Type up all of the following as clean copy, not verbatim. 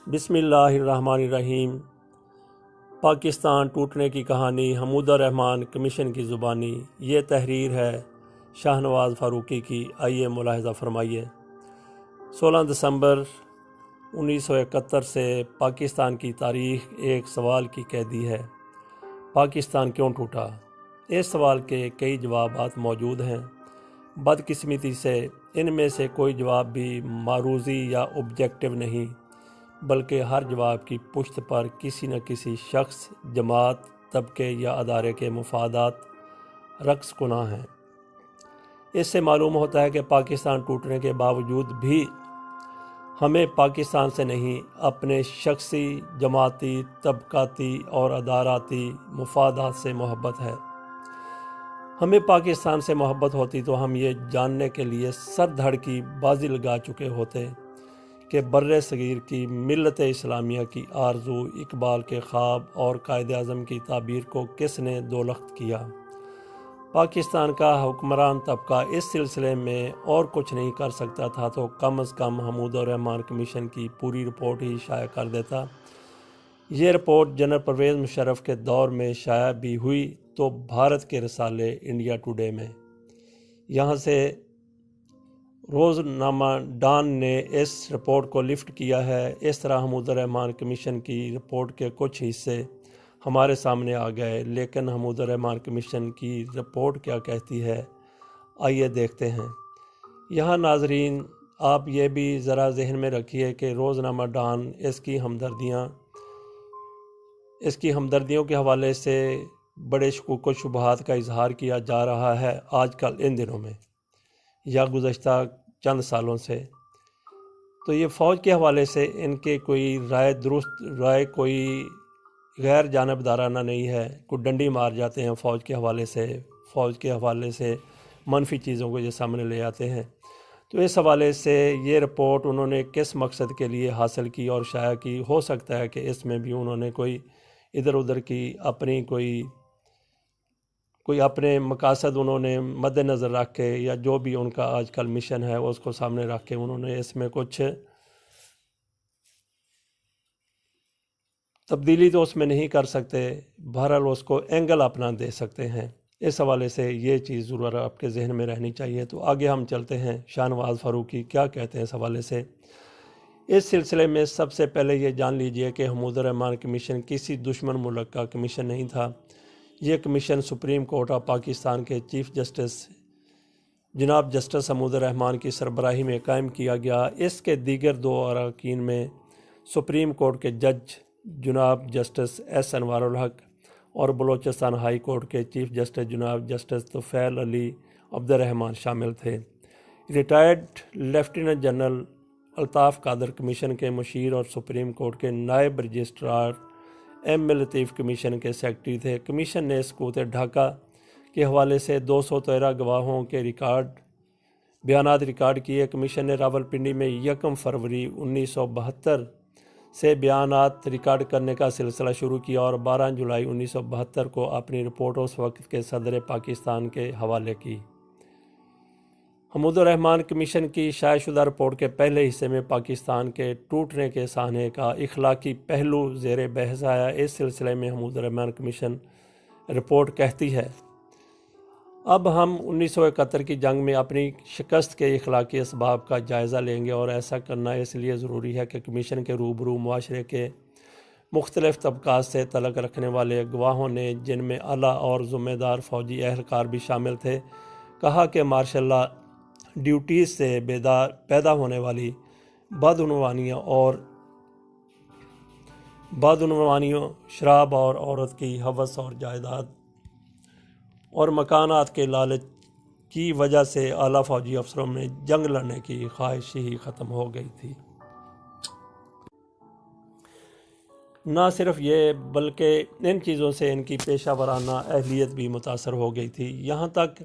بسم اللہ الرحمن الرحیم۔ پاکستان ٹوٹنے کی کہانی حمود الرحمن کمیشن کی زبانی۔ یہ تحریر ہے شاہ نواز فاروقی کی، آئیے ملاحظہ فرمائیے۔ 16 دسمبر 1971 سے پاکستان کی تاریخ ایک سوال کی قیدی ہے۔ پاکستان کیوں ٹوٹا؟ اس سوال کے کئی جوابات موجود ہیں۔ بدقسمتی سے ان میں سے کوئی جواب بھی معروضی یا آبجیکٹو نہیں، بلکہ ہر جواب کی پشت پر کسی نہ کسی شخص، جماعت، طبقے یا ادارے کے مفادات رقص کناں ہیں۔ اس سے معلوم ہوتا ہے کہ پاکستان ٹوٹنے کے باوجود بھی ہمیں پاکستان سے نہیں، اپنے شخصی، جماعتی، طبقاتی اور اداراتی مفادات سے محبت ہے۔ ہمیں پاکستان سے محبت ہوتی تو ہم یہ جاننے کے لیے سر دھڑ کی بازی لگا چکے ہوتے کہ بر صغیر کی ملت اسلامیہ کی آرزو، اقبال کے خواب اور قائد اعظم کی تعبیر کو کس نے دولخت کیا۔ پاکستان کا حکمران طبقہ اس سلسلے میں اور کچھ نہیں کر سکتا تھا تو کم از کم حمود الرحمن کمیشن کی پوری رپورٹ ہی شائع کر دیتا۔ یہ رپورٹ جنرل پرویز مشرف کے دور میں شائع بھی ہوئی تو بھارت کے رسالے انڈیا ٹوڈے میں۔ یہاں سے روزنامہ ڈان نے اس رپورٹ کو لفٹ کیا ہے۔ اس طرح حمود الرحمن کمیشن کی رپورٹ کے کچھ حصے ہمارے سامنے آ گئے، لیکن حمود الرحمن کمیشن کی رپورٹ کیا کہتی ہے، آئیے دیکھتے ہیں۔ یہاں ناظرین آپ یہ بھی ذرا ذہن میں رکھیے کہ روزنامہ ڈان اس کی ہمدردیوں کے حوالے سے بڑے شکوک و شبہات کا اظہار کیا جا رہا ہے آج کل ان دنوں میں یا گزشتہ چند سالوں سے۔ تو یہ فوج کے حوالے سے ان کے کوئی رائے کوئی غیر جانبدارانہ نہیں ہے، کوئی ڈنڈی مار جاتے ہیں فوج کے حوالے سے منفی چیزوں کو یہ سامنے لے آتے ہیں۔ تو اس حوالے سے یہ رپورٹ انہوں نے کس مقصد کے لیے حاصل کی اور شائع کی، ہو سکتا ہے کہ اس میں بھی انہوں نے کوئی ادھر ادھر کی اپنی کوئی اپنے مقاصد انہوں نے مد نظر رکھ کے، یا جو بھی ان کا آج کل مشن ہے اس کو سامنے رکھ کے انہوں نے اس میں کچھ تبدیلی تو اس میں نہیں کر سکتے، بہرحال اس کو اینگل اپنا دے سکتے ہیں۔ اس حوالے سے یہ چیز ضرور آپ کے ذہن میں رہنی چاہیے۔ تو آگے ہم چلتے ہیں، شاہ نواز فاروقی کیا کہتے ہیں اس حوالے سے۔ اس سلسلے میں سب سے پہلے یہ جان لیجئے کہ حمود الرحمن کمیشن کسی دشمن ملک کا کمیشن نہیں تھا۔ یہ commission supreme court of Pakistan کے چیف جسٹس جناب جسٹس حمود الرحمن کی سربراہی میں قائم کیا گیا۔ اس کے دیگر دو اراکین میں سپریم کورٹ کے جج جناب جسٹس ایس انوار الحق اور بلوچستان ہائی کورٹ کے چیف جسٹس جناب جسٹس طفیل علی عبد الرحمن شامل تھے۔ ریٹائرڈ لیفٹیننٹ جنرل الطاف قادر کمیشن کے مشیر اور سپریم کورٹ کے نائب رجسٹرار ایم لطیف کمیشن کے سیکرٹری تھے۔ کمیشن نے سکوت ڈھاکہ کے حوالے سے 213 گواہوں کے بیانات ریکارڈ کیے۔ کمیشن نے راولپنڈی میں 1 فروری 1972 سے بیانات ریکارڈ کرنے کا سلسلہ شروع کیا اور 12 جولائی 1972 کو اپنی رپورٹ اس وقت کے صدر پاکستان کے حوالے کی۔ حمود الرحمن کمیشن کی شائع شدہ رپورٹ کے پہلے حصے میں پاکستان کے ٹوٹنے کے سانحے کا اخلاقی پہلو زیر بحث آیا۔ اس سلسلے میں حمود الرحمن کمیشن رپورٹ کہتی ہے، اب ہم 1971 کی جنگ میں اپنی شکست کے اخلاقی اسباب کا جائزہ لیں گے، اور ایسا کرنا اس لیے ضروری ہے کہ کمیشن کے روبرو معاشرے کے مختلف طبقات سے تعلق رکھنے والے گواہوں نے، جن میں اعلیٰ اور ذمہ دار فوجی اہلکار بھی شامل تھے، کہا کہ مارشل لا ڈیوٹیز سے پیدا ہونے والی بدعنوانیوں، شراب اور عورت کی ہوس اور جائیداد اور مکانات کے لالچ کی وجہ سے اعلیٰ فوجی افسروں میں جنگ لڑنے کی خواہش ہی ختم ہو گئی تھی۔ نہ صرف یہ بلکہ ان چیزوں سے ان کی پیشہ ورانہ اہلیت بھی متاثر ہو گئی تھی۔ یہاں تک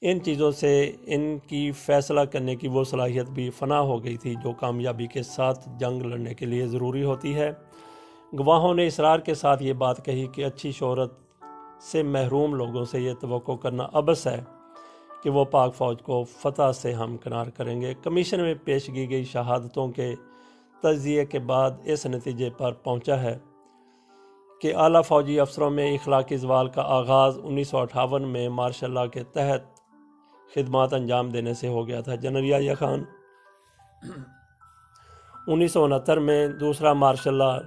ان چیزوں سے ان کی فیصلہ کرنے کی وہ صلاحیت بھی فنا ہو گئی تھی جو کامیابی کے ساتھ جنگ لڑنے کے لیے ضروری ہوتی ہے۔ گواہوں نے اصرار کے ساتھ یہ بات کہی کہ اچھی شہرت سے محروم لوگوں سے یہ توقع کرنا عبث ہے کہ وہ پاک فوج کو فتح سے ہمکنار کریں گے۔ کمیشن میں پیش کی گئی شہادتوں کے تجزیے کے بعد اس نتیجے پر پہنچا ہے کہ اعلیٰ فوجی افسروں میں اخلاقی زوال کا آغاز 1958 میں مارشل لاء کے تحت خدمات انجام دینے سے ہو گیا تھا۔ جنرل یحییٰ خان 1969 میں دوسرا martial law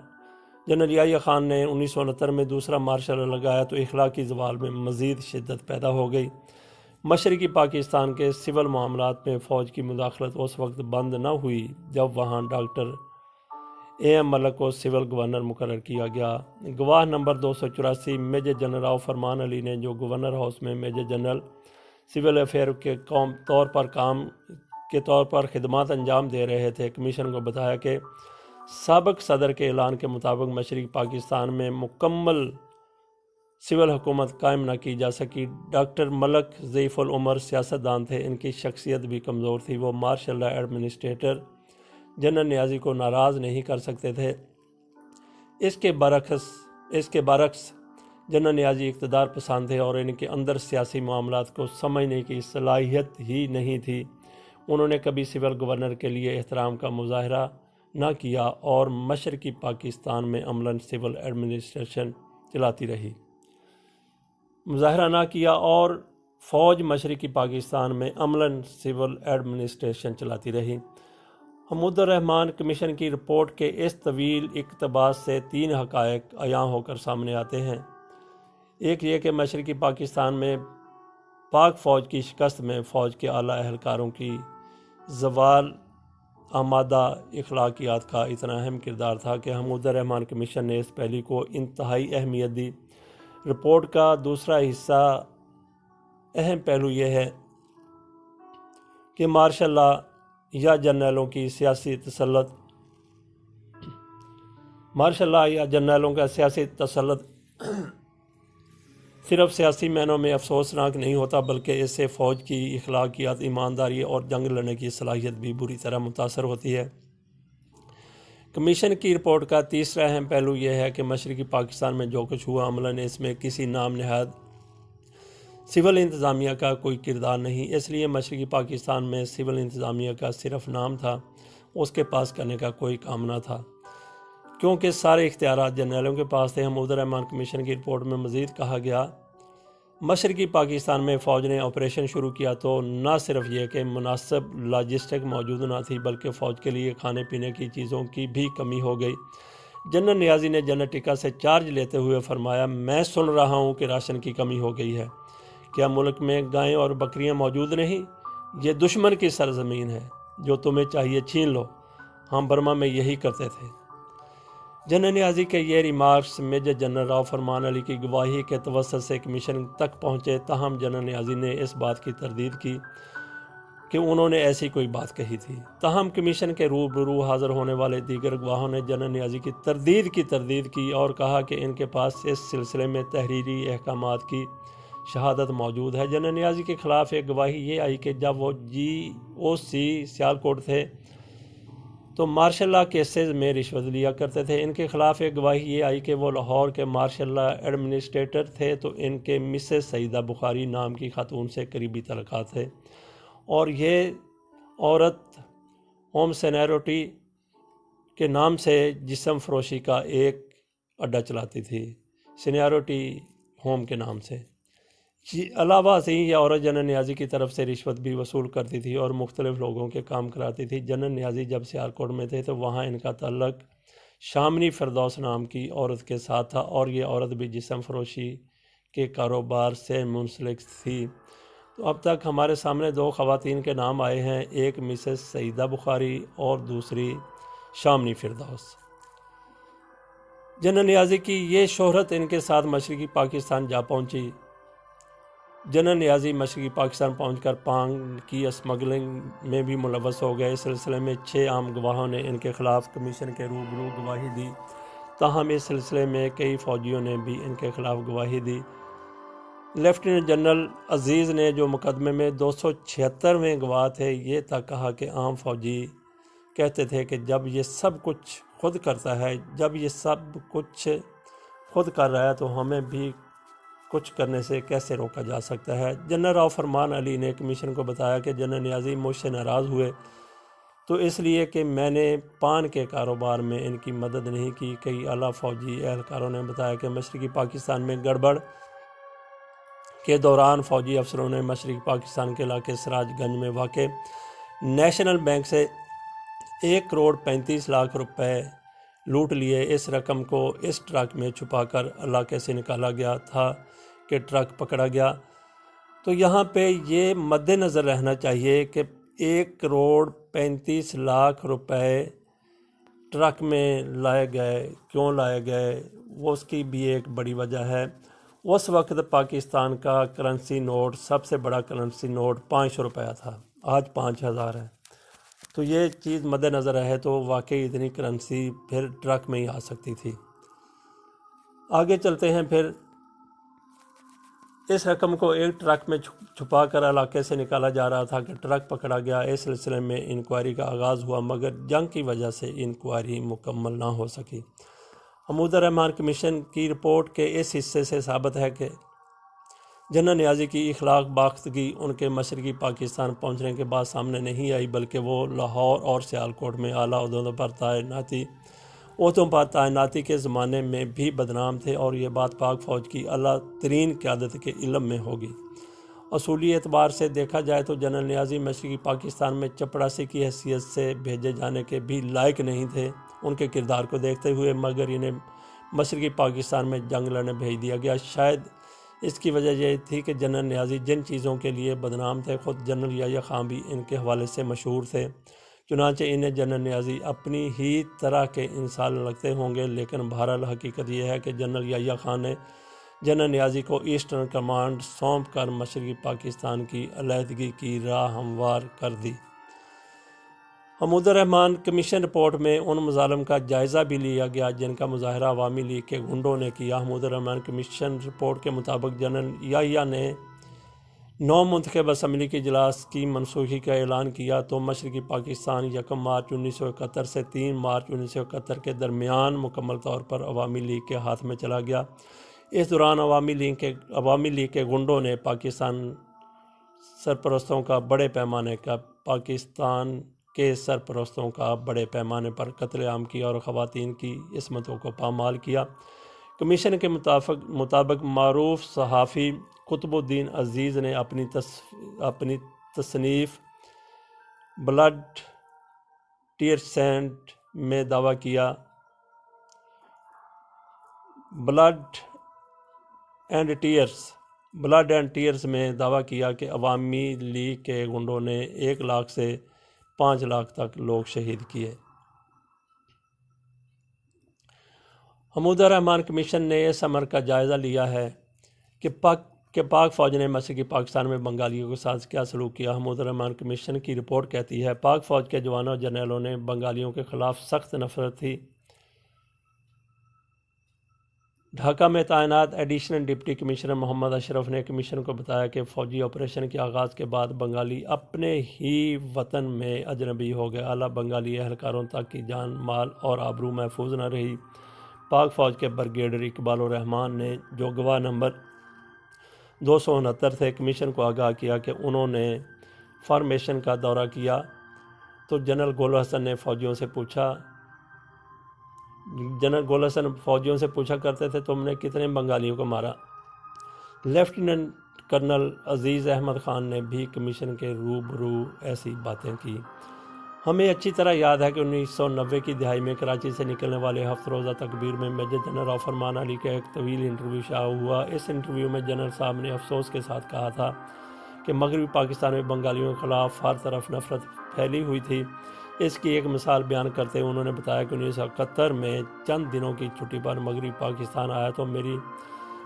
general Yahya Khan نے 1969 میں دوسرا مارشل لاء لگایا تو اخلاقی زوال میں مزید شدت پیدا ہو گئی۔ مشرقی پاکستان کے سول معاملات میں فوج کی مداخلت اس وقت بند نہ ہوئی جب وہاں ڈاکٹر ایم ملک کو سول گورنر مقرر کیا گیا۔ گواہ نمبر 284 میجر جنرل راؤ فرمان علی نے، جو گورنر ہاؤس میں میجر جنرل سول افیئر کے طور پر خدمات انجام دے رہے تھے، کمیشن کو بتایا کہ سابق صدر کے اعلان کے مطابق مشرقی پاکستان میں مکمل سول حکومت قائم نہ کی جا سکی۔ ڈاکٹر ملک ضعیف العمر سیاستدان تھے، ان کی شخصیت بھی کمزور تھی، وہ مارشل لاء ایڈمنسٹریٹر جنرل نیازی کو ناراض نہیں کر سکتے تھے۔ اس کے برعکس جنرل نیازی اقتدار پسند تھے اور ان کے اندر سیاسی معاملات کو سمجھنے کی صلاحیت ہی نہیں تھی۔ انہوں نے کبھی سول گورنر کے لیے احترام کا مظاہرہ نہ کیا اور مشرقی پاکستان میں عملاً سول ایڈمنسٹریشن چلاتی رہی۔ فوج مشرقی پاکستان میں عملاً سول ایڈمنسٹریشن چلاتی رہی۔ حمود الرحمن کمیشن کی رپورٹ کے اس طویل اقتباس سے 3 حقائق عیاں ہو کر سامنے آتے ہیں۔ ایک یہ کہ مشرقی پاکستان میں پاک فوج کی شکست میں فوج کے اعلیٰ اہلکاروں کی زوال آمادہ اخلاقیات کا اتنا اہم کردار تھا کہ حمود الرحمن کمیشن نے اس پہلو کو انتہائی اہمیت دی۔ رپورٹ کا دوسرا حصہ اہم پہلو یہ ہے کہ مارشل لاء یا جنرلوں کا سیاسی تسلط صرف سیاسی معنوں میں افسوسناک نہیں ہوتا، بلکہ اس سے فوج کی اخلاقیات، ایمانداری اور جنگ لڑنے کی صلاحیت بھی بری طرح متاثر ہوتی ہے۔ کمیشن کی رپورٹ کا تیسرا اہم پہلو یہ ہے کہ مشرقی پاکستان میں جو کچھ ہوا عملاً اس میں کسی نام نہاد سول انتظامیہ کا کوئی کردار نہیں، اس لیے مشرقی پاکستان میں سول انتظامیہ کا صرف نام تھا، اس کے پاس کرنے کا کوئی کام نہ تھا، کیونکہ سارے اختیارات جنرلوں کے پاس تھے۔ حمود الرحمن کمیشن کی رپورٹ میں مزید کہا گیا، مشرقی پاکستان میں فوج نے آپریشن شروع کیا تو نہ صرف یہ کہ مناسب لاجسٹک موجود نہ تھی، بلکہ فوج کے لیے کھانے پینے کی چیزوں کی بھی کمی ہو گئی۔ جنرل نیازی نے جنرل ٹکا سے چارج لیتے ہوئے فرمایا، میں سن رہا ہوں کہ راشن کی کمی ہو گئی ہے، کیا ملک میں گائیں اور بکریاں موجود نہیں؟ یہ دشمن کی سرزمین ہے، جو تمہیں چاہیے چھین لو۔ ہم برما میں یہی کرتے تھے۔ جنرل نیازی کے یہ ریمارکس میجر جنرل راؤ فرمان علی کی گواہی کے توسط سے کمیشن تک پہنچے، تاہم جنرل نیازی نے اس بات کی تردید کی کہ انہوں نے ایسی کوئی بات کہی تھی۔ تاہم کمیشن کے روبرو حاضر ہونے والے دیگر گواہوں نے جنرل نیازی کی تردید کی اور کہا کہ ان کے پاس اس سلسلے میں تحریری احکامات کی شہادت موجود ہے۔ جنرل نیازی کے خلاف ایک گواہی یہ آئی کہ جب وہ GOC سیالکوٹ تھے تو مارشل لاء کیسز میں رشوت لیا کرتے تھے۔ ان کے خلاف ایک گواہی یہ آئی کہ وہ لاہور کے مارشل لاء ایڈمنسٹریٹر تھے تو ان کے مسز سعیدہ بخاری نام کی خاتون سے قریبی تعلقات تھے اور یہ عورت ہوم سینیروٹی کے نام سے جسم فروشی کا ایک اڈا چلاتی تھی، سینیروٹی ہوم کے نام سے۔ علاوہ ازیں یہ عورت جنرل نیازی کی طرف سے رشوت بھی وصول کرتی تھی اور مختلف لوگوں کے کام کراتی تھی۔ جنرل نیازی جب سیالکوٹ میں تھے تو وہاں ان کا تعلق شامنی فردوس نام کی عورت کے ساتھ تھا اور یہ عورت بھی جسم فروشی کے کاروبار سے منسلک تھی۔ تو اب تک ہمارے سامنے 2 خواتین کے نام آئے ہیں، ایک مسز سعیدہ بخاری اور دوسری شامنی فردوس۔ جنرل نیازی کی یہ شہرت ان کے ساتھ مشرقی پاکستان جا پہنچی۔ جنرل نیازی مشرقی پاکستان پہنچ کر پانگ کی اسمگلنگ میں بھی ملوث ہو گئے۔ اس سلسلے میں 6 عام گواہوں نے ان کے خلاف کمیشن کے روبرو گواہی دی، تاہم اس سلسلے میں کئی فوجیوں نے بھی ان کے خلاف گواہی دی۔ لیفٹیننٹ جنرل عزیز نے، جو مقدمے میں 276ویں گواہ تھے، یہ تک کہا کہ عام فوجی کہتے تھے کہ جب یہ سب کچھ خود کر رہا ہے تو ہمیں بھی کچھ کرنے سے کیسے روکا جا سکتا ہے۔ جنرل راؤ فرمان علی نے کمیشن کو بتایا کہ جنرل نیازی مجھ سے ناراض ہوئے تو اس لیے کہ میں نے پان کے کاروبار میں ان کی مدد نہیں کی۔ کئی اعلیٰ فوجی اہلکاروں نے بتایا کہ مشرقی پاکستان میں گڑبڑ کے دوران فوجی افسروں نے مشرقی پاکستان کے علاقے سراج گنج میں واقع نیشنل بینک سے 1,35,00,000 روپے لوٹ لیے۔ اس رقم کو اس ٹرک میں چھپا کر علاقے سے نکالا گیا تھا کہ ٹرک پکڑا گیا۔ تو یہاں پہ یہ مد نظر رہنا چاہیے کہ 1,35,00,000 روپے ٹرک میں لائے گئے، کیوں لائے گئے، وہ اس کی بھی ایک بڑی وجہ ہے۔ اس وقت پاکستان کا کرنسی نوٹ، سب سے بڑا کرنسی نوٹ 500 روپیہ تھا، آج 5,000 ہے۔ تو یہ چیز مد نظر رہے تو واقعی اتنی کرنسی پھر ٹرک میں ہی آ سکتی تھی۔ آگے چلتے ہیں۔ پھر اس رقم کو ایک ٹرک میں چھپا کر علاقے سے نکالا جا رہا تھا کہ ٹرک پکڑا گیا۔ اس سلسلے میں انکوائری کا آغاز ہوا، مگر جنگ کی وجہ سے انکوائری مکمل نہ ہو سکی۔ حمود الرحمن کمیشن کی رپورٹ کے اس حصے سے ثابت ہے کہ جنرل نیازی کی اخلاق باختگی ان کے مشرقی پاکستان پہنچنے کے بعد سامنے نہیں آئی، بلکہ وہ لاہور اور سیالکوٹ میں اعلیٰ عہدوں پر تعیناتی کے زمانے میں بھی بدنام تھے، اور یہ بات پاک فوج کی اعلیٰ ترین قیادت کے علم میں ہوگی۔ اصولی اعتبار سے دیکھا جائے تو جنرل نیازی مشرقی پاکستان میں چپڑاسی کی حیثیت سے بھیجے جانے کے بھی لائق نہیں تھے۔ ان کے کردار کو دیکھتے ہوئے مگر انہیں مشرقی پاکستان میں جنگ لڑنے بھیج دیا گیا۔ شاید اس کی وجہ یہ تھی کہ جنرل نیازی جن چیزوں کے لیے بدنام تھے، خود جنرل یحییٰ خان بھی ان کے حوالے سے مشہور تھے۔ چنانچہ انہیں جنرل نیازی اپنی ہی طرح کے انسان لگتے ہوں گے، لیکن بہرحال حقیقت یہ ہے کہ جنرل یحییٰ خان نے جنرل نیازی کو ایسٹرن کمانڈ سونپ کر مشرقی پاکستان کی علیحدگی کی راہ ہموار کر دی۔ حمود الرحمن کمیشن رپورٹ میں ان مظالم کا جائزہ بھی لیا گیا جن کا مظاہرہ عوامی لیگ کے گنڈوں نے کیا۔ حمود الرحمن کمیشن رپورٹ کے مطابق جنرل یحییٰ نے 9 منتخب اسمبلی کے اجلاس کی منسوخی کا اعلان کیا تو مشرقی پاکستان 1 مارچ 1971 سے 3 مارچ 1971 کے درمیان مکمل طور پر عوامی لیگ کے ہاتھ میں چلا گیا۔ اس دوران عوامی لیگ کے گنڈوں نے پاکستان کے سرپرستوں کا بڑے پیمانے پر قتل عام کیا اور خواتین کی عصمتوں کو پامال کیا۔ کمیشن کے مطابق معروف صحافی قطب الدین عزیز نے اپنی تصنیف بلڈ ٹیئرسینٹ میں دعویٰ کیا بلڈ اینڈ ٹیئرز میں دعویٰ کیا کہ عوامی لیگ کے گنڈوں نے 1 لاکھ سے 5 لاکھ تک لوگ شہید کیے۔ حمود الرحمن کمیشن نے اس امر کا جائزہ لیا ہے کہ پاک فوج نے مشرقی پاکستان میں بنگالیوں کے ساتھ کیا سلوک کیا۔ حمود الرحمن کمیشن کی رپورٹ کہتی ہے پاک فوج کے جوانوں اور جرنیلوں نے بنگالیوں کے خلاف سخت نفرت تھی۔ ڈھاکہ میں تعینات ایڈیشنل ڈپٹی کمشنر محمد اشرف نے کمیشن کو بتایا کہ فوجی آپریشن کے آغاز کے بعد بنگالی اپنے ہی وطن میں اجنبی ہو گئے۔ اعلیٰ بنگالی اہلکاروں تک کی جان مال اور آبرو محفوظ نہ رہی۔ پاک فوج کے بریگیڈیئر اقبال الرحمن نے، جو گواہ نمبر 269 تھے، کمیشن کو آگاہ کیا کہ انہوں نے فارمیشن کا دورہ کیا تو جنرل گول حسن فوجیوں سے پوچھا کرتے تھے تم نے کتنے بنگالیوں کو مارا۔ لیفٹیننٹ کرنل عزیز احمد خان نے بھی کمیشن کے روبرو ایسی باتیں کی۔ ہمیں اچھی طرح یاد ہے کہ 1990 کی دہائی میں کراچی سے نکلنے والے 7 روزہ تقریر میں میجر جنرل فرمان علی کا ایک طویل انٹرویو شائع ہوا۔ اس انٹرویو میں جنرل صاحب نے افسوس کے ساتھ کہا تھا کہ مغربی پاکستان میں بنگالیوں کے خلاف ہر طرف نفرت پھیلی ہوئی تھی۔ اس کی ایک مثال بیان کرتے ہوئے انہوں نے بتایا کہ 1971 میں چند دنوں کی چھٹی پر مغربی پاکستان آیا تو میری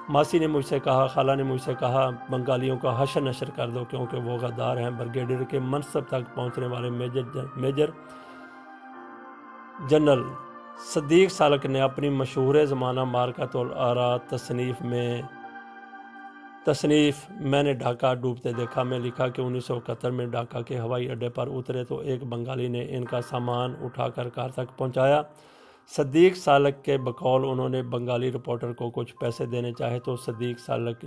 ماسی نے مجھ سے کہا، خالہ نے مجھ سے کہا بنگالیوں کا حشر نشر کر دو کیونکہ وہ غدار ہیں۔ بریگیڈیئر کے منصب تک پہنچنے والے میجر جنرل صدیق سالک نے اپنی مشہور زمانہ مارکۃ الآراء تصنیف میں نے ڈھاکہ ڈوبتے دیکھا میں لکھا کہ 1971 میں ڈھاکہ کے ہوائی اڈے پر اترے تو ایک بنگالی نے ان کا سامان اٹھا کر کار تک پہنچایا۔ صدیق سالک کے بقول انہوں نے بنگالی رپورٹر کو کچھ پیسے دینے چاہے تو صدیق سالک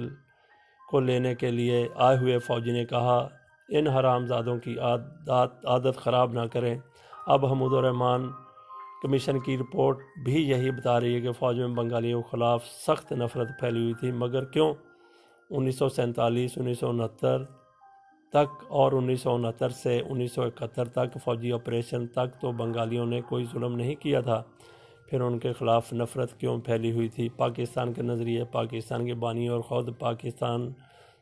کو لینے کے لیے آئے ہوئے فوجی نے کہا ان حرامزادوں کی عادت خراب نہ کریں۔ اب حمود الرحمن کمیشن کی رپورٹ بھی یہی بتا رہی ہے کہ فوج میں بنگالیوں کے خلاف سخت نفرت پھیلی ہوئی تھی، مگر کیوں 1947 1969 تک اور 1969 سے 1971 تک فوجی آپریشن تک تو بنگالیوں نے کوئی ظلم نہیں کیا تھا، پھر ان کے خلاف نفرت کیوں پھیلی ہوئی تھی؟ پاکستان کے نظریے، پاکستان کے بانی اور خود پاکستان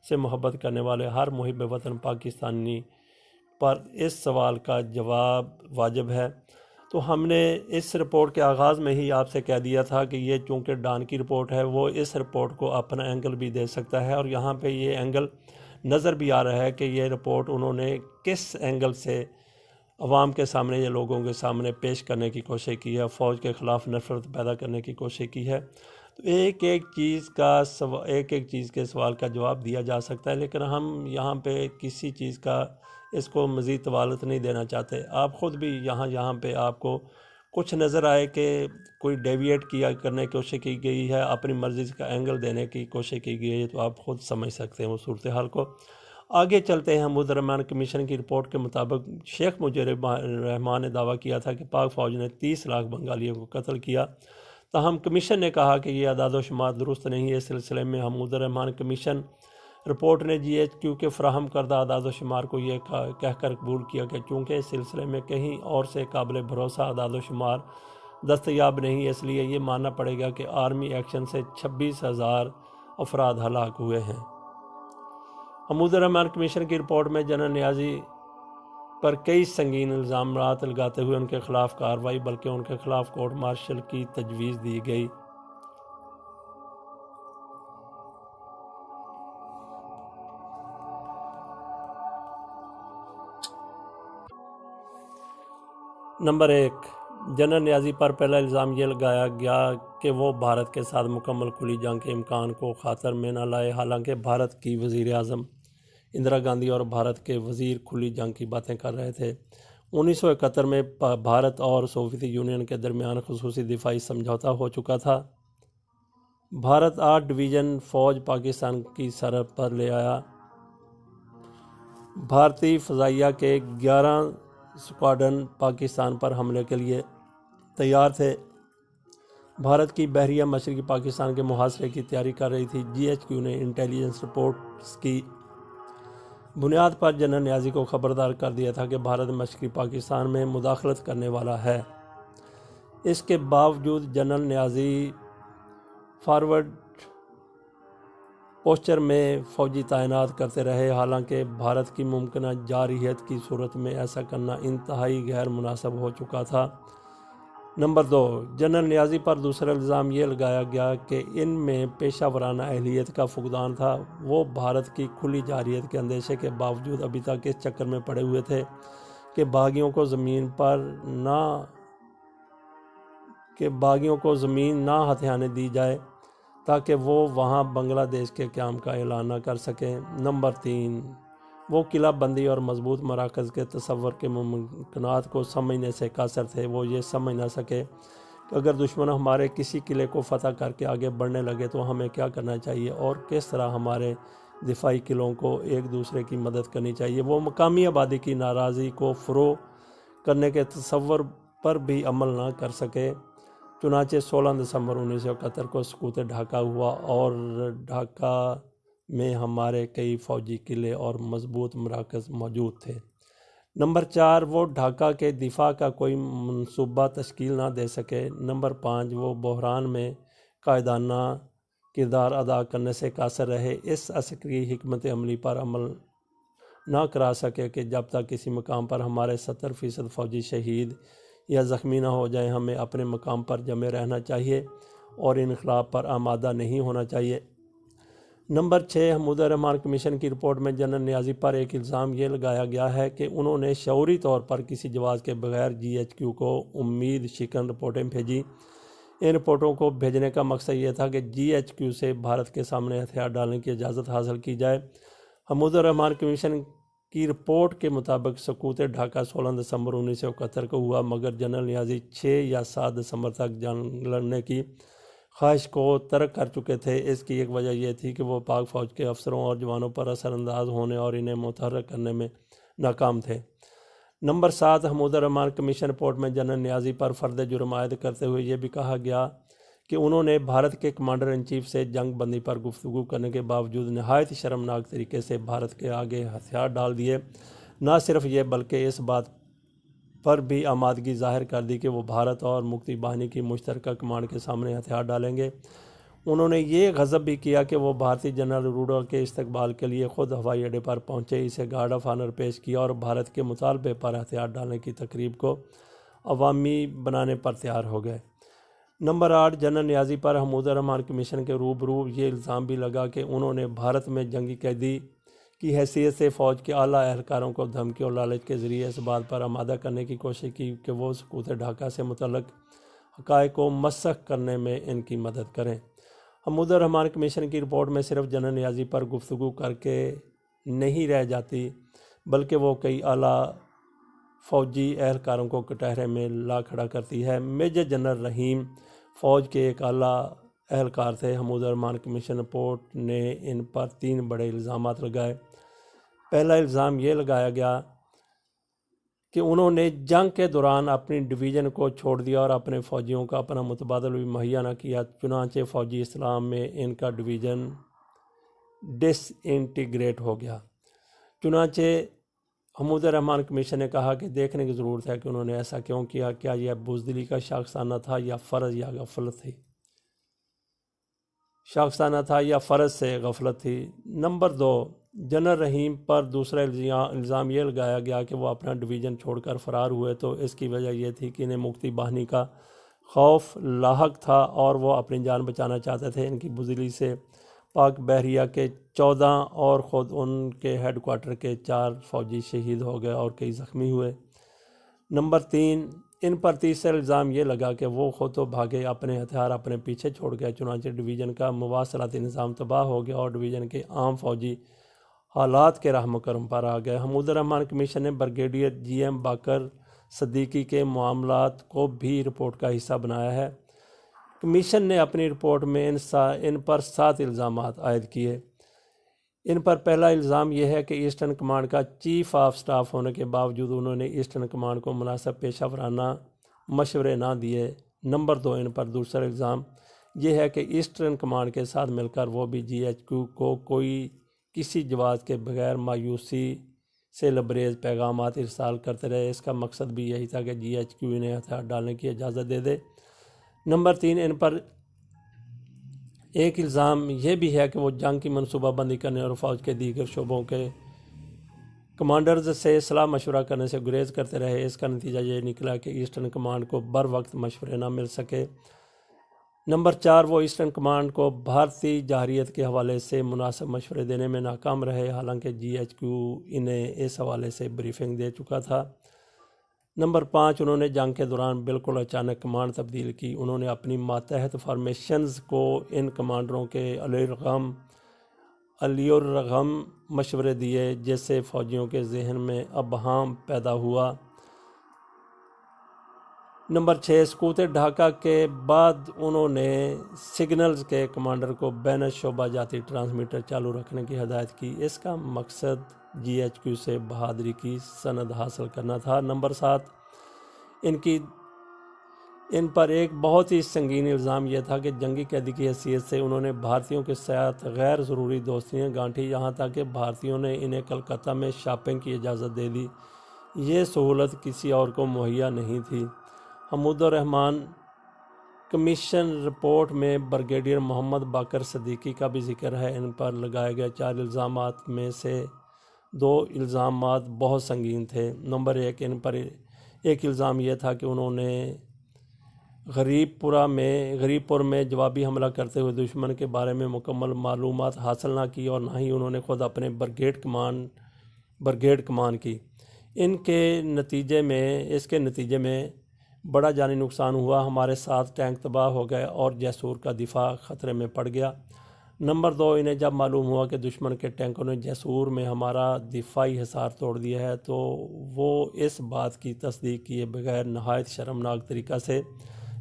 سے محبت کرنے والے ہر محب وطن پاکستانی پر اس سوال کا جواب واجب ہے۔ تو ہم نے اس رپورٹ کے آغاز میں ہی آپ سے کہہ دیا تھا کہ یہ چونکہ ڈان کی رپورٹ ہے، وہ اس رپورٹ کو اپنا اینگل بھی دے سکتا ہے، اور یہاں پہ یہ اینگل نظر بھی آ رہا ہے کہ یہ رپورٹ انہوں نے کس اینگل سے عوام کے سامنے یا لوگوں کے سامنے پیش کرنے کی کوشش کی ہے، فوج کے خلاف نفرت پیدا کرنے کی کوشش کی ہے۔ تو ایک ایک چیز کے سوال کا جواب دیا جا سکتا ہے، لیکن ہم یہاں پہ کسی چیز کا اس کو مزید طوالت نہیں دینا چاہتے۔ آپ خود بھی یہاں پہ آپ کو کچھ نظر آئے کہ کوئی ڈیویٹ کرنے کی کوشش کی گئی ہے، اپنی مرضی کا اینگل دینے کی کوشش کی گئی ہے، تو آپ خود سمجھ سکتے ہیں وہ صورتحال کو۔ آگے چلتے ہیں۔ حمود الرحمن کمیشن کی رپورٹ کے مطابق شیخ مجیب الرحمان نے دعویٰ کیا تھا کہ پاک فوج نے 30 لاکھ بنگالیوں کو قتل کیا، تاہم کمیشن نے کہا کہ یہ اعداد و شمار درست نہیں ہے۔ اس سلسلے میں حمود الرحمن کمیشن رپورٹ نے جی ایچ کیو کے فراہم کردہ اعداد و شمار کو یہ کہہ کر قبول کیا کہ چونکہ اس سلسلے میں کہیں اور سے قابل بھروسہ اعداد و شمار دستیاب نہیں، اس لیے یہ ماننا پڑے گا کہ آرمی ایکشن سے 26,000 افراد ہلاک ہوئے ہیں۔ حمود الرحمن کمیشن کی رپورٹ میں جنرل نیازی پر کئی سنگین الزامات لگاتے ہوئے ان کے خلاف کارروائی بلکہ ان کے خلاف کورٹ مارشل کی تجویز دی گئی۔ نمبر 1، جنرل نیازی پر پہلا الزام یہ لگایا گیا کہ وہ بھارت کے ساتھ مکمل کھلی جنگ کے امکان کو خاطر میں نہ لائے، حالانکہ بھارت کی وزیر اعظم اندرا گاندھی اور بھارت کے وزیر کھلی جنگ کی باتیں کر رہے تھے۔ 1971 میں بھارت اور سوویت یونین کے درمیان خصوصی دفاعی سمجھوتہ ہو چکا تھا۔ بھارت 8 ڈویژن فوج پاکستان کی سرحد پر لے آیا۔ بھارتی فضائیہ کے 11 اسکواڈرن پاکستان پر حملے کے لیے تیار تھے۔ بھارت کی بحریہ مشرقی پاکستان کے محاصرے کی تیاری کر رہی تھی۔ جی ایچ کیو نے انٹیلیجنس رپورٹس کی بنیاد پر جنرل نیازی کو خبردار کر دیا تھا کہ بھارت مشرقی پاکستان میں مداخلت کرنے والا ہے۔ اس کے باوجود جنرل نیازی فارورڈ پوسچر میں فوجی تعینات کرتے رہے، حالانکہ بھارت کی ممکنہ جارحیت کی صورت میں ایسا کرنا انتہائی غیر مناسب ہو چکا تھا۔ نمبر 2، جنرل نیازی پر دوسرا الزام یہ لگایا گیا کہ ان میں پیشہ ورانہ اہلیت کا فقدان تھا۔ وہ بھارت کی کھلی جارحیت کے اندیشے کے باوجود ابھی تک اس چکر میں پڑے ہوئے تھے کہ باغیوں کو زمین نہ ہتھیانے دی جائے تاکہ وہ وہاں بنگلہ دیش کے قیام کا اعلان نہ کر سکیں۔ نمبر 3، وہ قلعہ بندی اور مضبوط مراکز کے تصور کے ممکنات کو سمجھنے سے قاصر تھے۔ وہ یہ سمجھ نہ سکے کہ اگر دشمن ہمارے کسی قلعے کو فتح کر کے آگے بڑھنے لگے تو ہمیں کیا کرنا چاہیے اور کس طرح ہمارے دفاعی قلعوں کو ایک دوسرے کی مدد کرنی چاہیے۔ وہ مقامی آبادی کی ناراضی کو فروغ کرنے کے تصور پر بھی عمل نہ کر سکے۔ چنانچہ 16 دسمبر 1971 کو سقوط ڈھاکہ ہوا اور ڈھاکہ میں ہمارے کئی فوجی قلعے اور مضبوط مراکز موجود تھے۔ نمبر 4، وہ ڈھاکہ کے دفاع کا کوئی منصوبہ تشکیل نہ دے سکے۔ نمبر 5، وہ بحران میں قائدانہ کردار ادا کرنے سے قاصر رہے، اس عسکری حکمت عملی پر عمل نہ کرا سکے کہ جب تک کسی مقام پر ہمارے 70% فوجی شہید یا زخمی نہ ہو جائیں ہمیں اپنے مقام پر جمے رہنا چاہیے اور انقلاب پر آمادہ نہیں ہونا چاہیے۔ نمبر 6، حمود الرحمن کمیشن کی رپورٹ میں جنرل نیازی پر ایک الزام یہ لگایا گیا ہے کہ انہوں نے شعوری طور پر کسی جواز کے بغیر جی ایچ کیو کو امید شکن رپورٹیں بھیجی۔ ان رپورٹوں کو بھیجنے کا مقصد یہ تھا کہ جی ایچ کیو سے بھارت کے سامنے ہتھیار ڈالنے کی اجازت حاصل کی جائے۔ حمود الرحمن کمیشن کی رپورٹ کے مطابق سقوط ڈھاکہ 16 دسمبر 1971 کو ہوا، مگر جنرل نیازی 6 یا 7 دسمبر تک جنگ لڑنے کی خواہش کو ترک کر چکے تھے۔ اس کی ایک وجہ یہ تھی کہ وہ پاک فوج کے افسروں اور جوانوں پر اثر انداز ہونے اور انہیں متحرک کرنے میں ناکام تھے۔ نمبر 7، حمود الرحمن کمیشن رپورٹ میں جنرل نیازی پر فرد جرم عائد کرتے ہوئے یہ بھی کہا گیا کہ انہوں نے بھارت کے کمانڈر ان چیف سے جنگ بندی پر گفتگو کرنے کے باوجود نہایت شرمناک طریقے سے بھارت کے آگے ہتھیار ڈال دیے۔ نہ صرف یہ بلکہ اس بات پر بھی آمادگی ظاہر کر دی کہ وہ بھارت اور مکتی باہنی کی مشترکہ کمانڈ کے سامنے ہتھیار ڈالیں گے۔ انہوں نے یہ غضب بھی کیا کہ وہ بھارتی جنرل اروڑا کے استقبال کے لیے خود ہوائی اڈے پر پہنچے، اسے گارڈ آف آنر پیش کیا اور بھارت کے مطالبے پر ہتھیار ڈالنے کی تقریب کو عوامی بنانے پر تیار ہو گئے۔ نمبر 8، جنرل نیازی پر حمود الرحمن کمیشن کے روبرو یہ الزام بھی لگا کہ انہوں نے بھارت میں جنگی قیدی کی حیثیت سے فوج کے اعلیٰ اہلکاروں کو دھمکی اور لالچ کے ذریعے اس بات پر آمادہ کرنے کی کوشش کی کہ وہ سقوط ڈھاکہ سے متعلق حقائق کو مسخ کرنے میں ان کی مدد کریں۔ حمود الرحمن کمیشن کی رپورٹ میں صرف جنرل نیازی پر گفتگو کر کے نہیں رہ جاتی، بلکہ وہ کئی اعلیٰ فوجی اہلکاروں کو کٹہرے میں لا کھڑا کرتی ہے۔ میجر جنرل رحیم فوج کے ایک اعلیٰ اہلکار تھے۔ حمود الرحمن کمیشن رپورٹ نے ان پر 3 بڑے الزامات لگائے۔ پہلا الزام یہ لگایا گیا کہ انہوں نے جنگ کے دوران اپنی ڈویژن کو چھوڑ دیا اور اپنے فوجیوں کا اپنا متبادل بھی مہیا نہ کیا، چنانچہ فوجی اسلام میں ان کا ڈویژن ڈس انٹیگریٹ ہو گیا۔ چنانچہ حمود الرحمن کمیشن نے کہا کہ دیکھنے کی ضرورت ہے کہ انہوں نے ایسا کیوں کیا، کیا یہ بزدلی کا شاخسانہ تھا یا فرض یا غفلت تھی، شاخسانہ تھا یا فرض سے غفلت تھی۔ نمبر 2، جنرل رحیم پر دوسرا الزام یہ لگایا گیا کہ وہ اپنا ڈویژن چھوڑ کر فرار ہوئے تو اس کی وجہ یہ تھی کہ انہیں مکتی باہنی کا خوف لاحق تھا اور وہ اپنی جان بچانا چاہتے تھے۔ ان کی بزدلی سے پاک بحریہ کے 14 اور خود ان کے ہیڈ کوارٹر کے 4 فوجی شہید ہو گئے اور کئی زخمی ہوئے۔ نمبر 3، ان پر تیسرا الزام یہ لگا کہ وہ خود تو بھاگے، اپنے ہتھیار اپنے پیچھے چھوڑ گئے، چنانچہ ڈویژن کا مواصلاتی نظام تباہ ہو گیا اور ڈویژن کے عام فوجی حالات کے راہ مقرم پر آ گئے۔ حمود الرحمن کمیشن نے brigadier G M Baqir Siddiqui کے معاملات کو بھی رپورٹ کا حصہ بنایا ہے۔ کمیشن نے اپنی رپورٹ میں ان پر 7 الزامات عائد کیے۔ ان پر پہلا الزام یہ ہے کہ ایسٹرن کمانڈ کا چیف آف سٹاف ہونے کے باوجود انہوں نے ایسٹرن کمانڈ کو مناسب پیشہ ورانہ مشورے نہ دیے۔ نمبر 2، ان پر دوسرا الزام یہ ہے کہ ایسٹرن کمانڈ کے ساتھ مل کر وہ بھی جی ایچ کیو کو کسی جواز کے بغیر مایوسی سے لبریز پیغامات ارسال کرتے رہے۔ اس کا مقصد بھی یہی تھا کہ جی ایچ کیو انہیں ہتھیار ڈالنے کی اجازت دے دے۔ نمبر 3، ان پر ایک الزام یہ بھی ہے کہ وہ جنگ کی منصوبہ بندی کرنے اور فوج کے دیگر شعبوں کے کمانڈرز سے صلاح مشورہ کرنے سے گریز کرتے رہے۔ اس کا نتیجہ یہ نکلا کہ ایسٹرن کمانڈ کو بر وقت مشورے نہ مل سکے۔ نمبر 4، وہ ایسٹرن کمانڈ کو بھارتی جارحیت کے حوالے سے مناسب مشورے دینے میں ناکام رہے، حالانکہ جی ایچ کیو انہیں اس حوالے سے بریفنگ دے چکا تھا۔ نمبر 5، انہوں نے جنگ کے دوران بالکل اچانک کمانڈ تبدیل کی۔ انہوں نے اپنی ماتحت فارمیشنز کو ان کمانڈروں کے علی الرغم مشورے دیے، جس سے فوجیوں کے ذہن میں ابہام پیدا ہوا۔ نمبر 6، سقوط ڈھاکہ کے بعد انہوں نے سگنلز کے کمانڈر کو بین شعبہ جاتی ٹرانسمیٹر چالو رکھنے کی ہدایت کی۔ اس کا مقصد جی ایچ کیو سے بہادری کی سند حاصل کرنا تھا۔ نمبر 7، ان پر ایک بہت ہی سنگین الزام یہ تھا کہ جنگی قیدی کی حیثیت سے انہوں نے بھارتیوں کے ساتھ غیر ضروری دوستیاں گانٹھی، یہاں تک کہ بھارتیوں نے انہیں کلکتہ میں شاپنگ کی اجازت دے دی۔ یہ سہولت کسی اور کو مہیا نہیں تھی۔ حمود الرحمن کمیشن رپورٹ میں بریگیڈیئر محمد باقر صدیقی کا بھی ذکر ہے۔ ان پر لگائے گئے 4 الزامات میں سے 2 الزامات بہت سنگین تھے۔ نمبر 1، ان پر ایک الزام یہ تھا کہ انہوں نے غریب پور میں جوابی حملہ کرتے ہوئے دشمن کے بارے میں مکمل معلومات حاصل نہ کی اور نہ ہی انہوں نے خود اپنے بریگیڈ کمان کی۔ اس کے نتیجے میں بڑا جانی نقصان ہوا، ہمارے 7 ٹینک تباہ ہو گئے اور جیسور کا دفاع خطرے میں پڑ گیا۔ نمبر 2، انہیں جب معلوم ہوا کہ دشمن کے ٹینکوں نے جیسور میں ہمارا دفاعی حصار توڑ دیا ہے تو وہ اس بات کی تصدیق کیے بغیر نہایت شرمناک طریقہ سے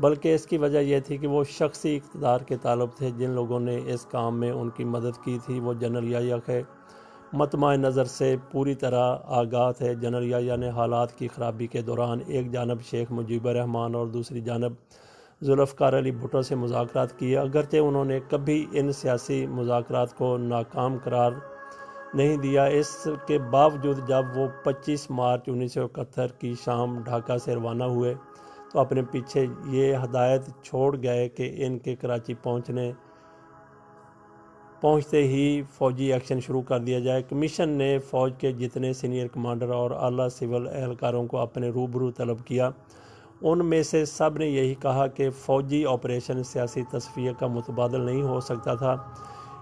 بلکہ اس کی وجہ یہ تھی کہ وہ شخصی اقتدار کے طالب تھے۔ جن لوگوں نے اس کام میں ان کی مدد کی تھی وہ جنرل یحییٰ کے مطمع نظر سے پوری طرح آگاہ تھے۔ جنرل یحییٰ نے حالات کی خرابی کے دوران ایک جانب شیخ مجیب الرحمن اور دوسری جانب ذوالفقار علی بھٹو سے مذاکرات کیے، اگرچہ انہوں نے کبھی ان سیاسی مذاکرات کو ناکام قرار نہیں دیا۔ اس کے باوجود جب وہ 25 مارچ 1971 کی شام ڈھاکہ سے روانہ ہوئے تو اپنے پیچھے یہ ہدایت چھوڑ گئے کہ ان کے کراچی پہنچتے ہی فوجی ایکشن شروع کر دیا جائے۔ کمیشن نے فوج کے جتنے سینئر کمانڈر اور اعلیٰ سول اہلکاروں کو اپنے روبرو طلب کیا، ان میں سے سب نے یہی کہا کہ فوجی آپریشن سیاسی تصفیہ کا متبادل نہیں ہو سکتا تھا۔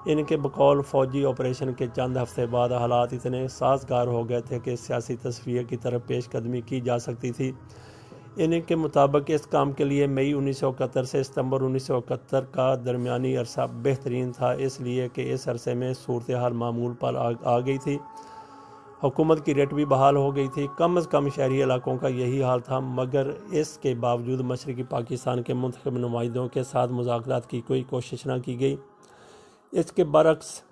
ان کے بقول فوجی آپریشن کے چند ہفتے بعد حالات اتنے سازگار ہو گئے تھے کہ سیاسی تصفیہ کی طرف پیش قدمی کی جا سکتی تھی۔ ان کے مطابق اس کام کے لیے مئی 1971 سے ستمبر 1971 کا درمیانی عرصہ بہترین تھا، اس لیے کہ اس عرصے میں صورتحال معمول پر آ گئی تھی، حکومت کی ریٹ بھی بحال ہو گئی تھی۔ کم از کم شہری علاقوں کا یہی حال تھا، مگر اس کے باوجود مشرقی پاکستان کے منتخب نمائندوں کے ساتھ مذاکرات کی کوئی کوشش نہ کی گئی۔ اس کے برعکس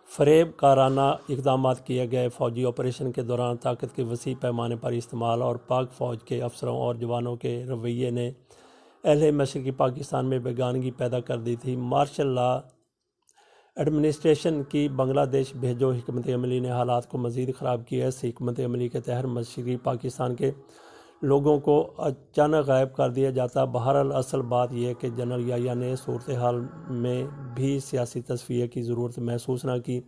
فریب کارانہ اقدامات کیے گئے۔ فوجی آپریشن کے دوران طاقت کے وسیع پیمانے پر استعمال اور پاک فوج کے افسروں اور جوانوں کے رویے نے اہل مشرقی پاکستان میں بیگانگی پیدا کر دی تھی۔ مارشل لا ایڈمنسٹریشن کی بنگلہ دیش بھیجو حکمت عملی نے حالات کو مزید خراب کیا۔ اس حکمت عملی کے تحت مشرقی پاکستان کے لوگوں کو اچانک غائب کر دیا جاتا۔ بہرحال اصل بات یہ کہ جنرل یحییٰ نے صورتحال میں بھی سیاسی تصفیہ کی ضرورت محسوس نہ کی۔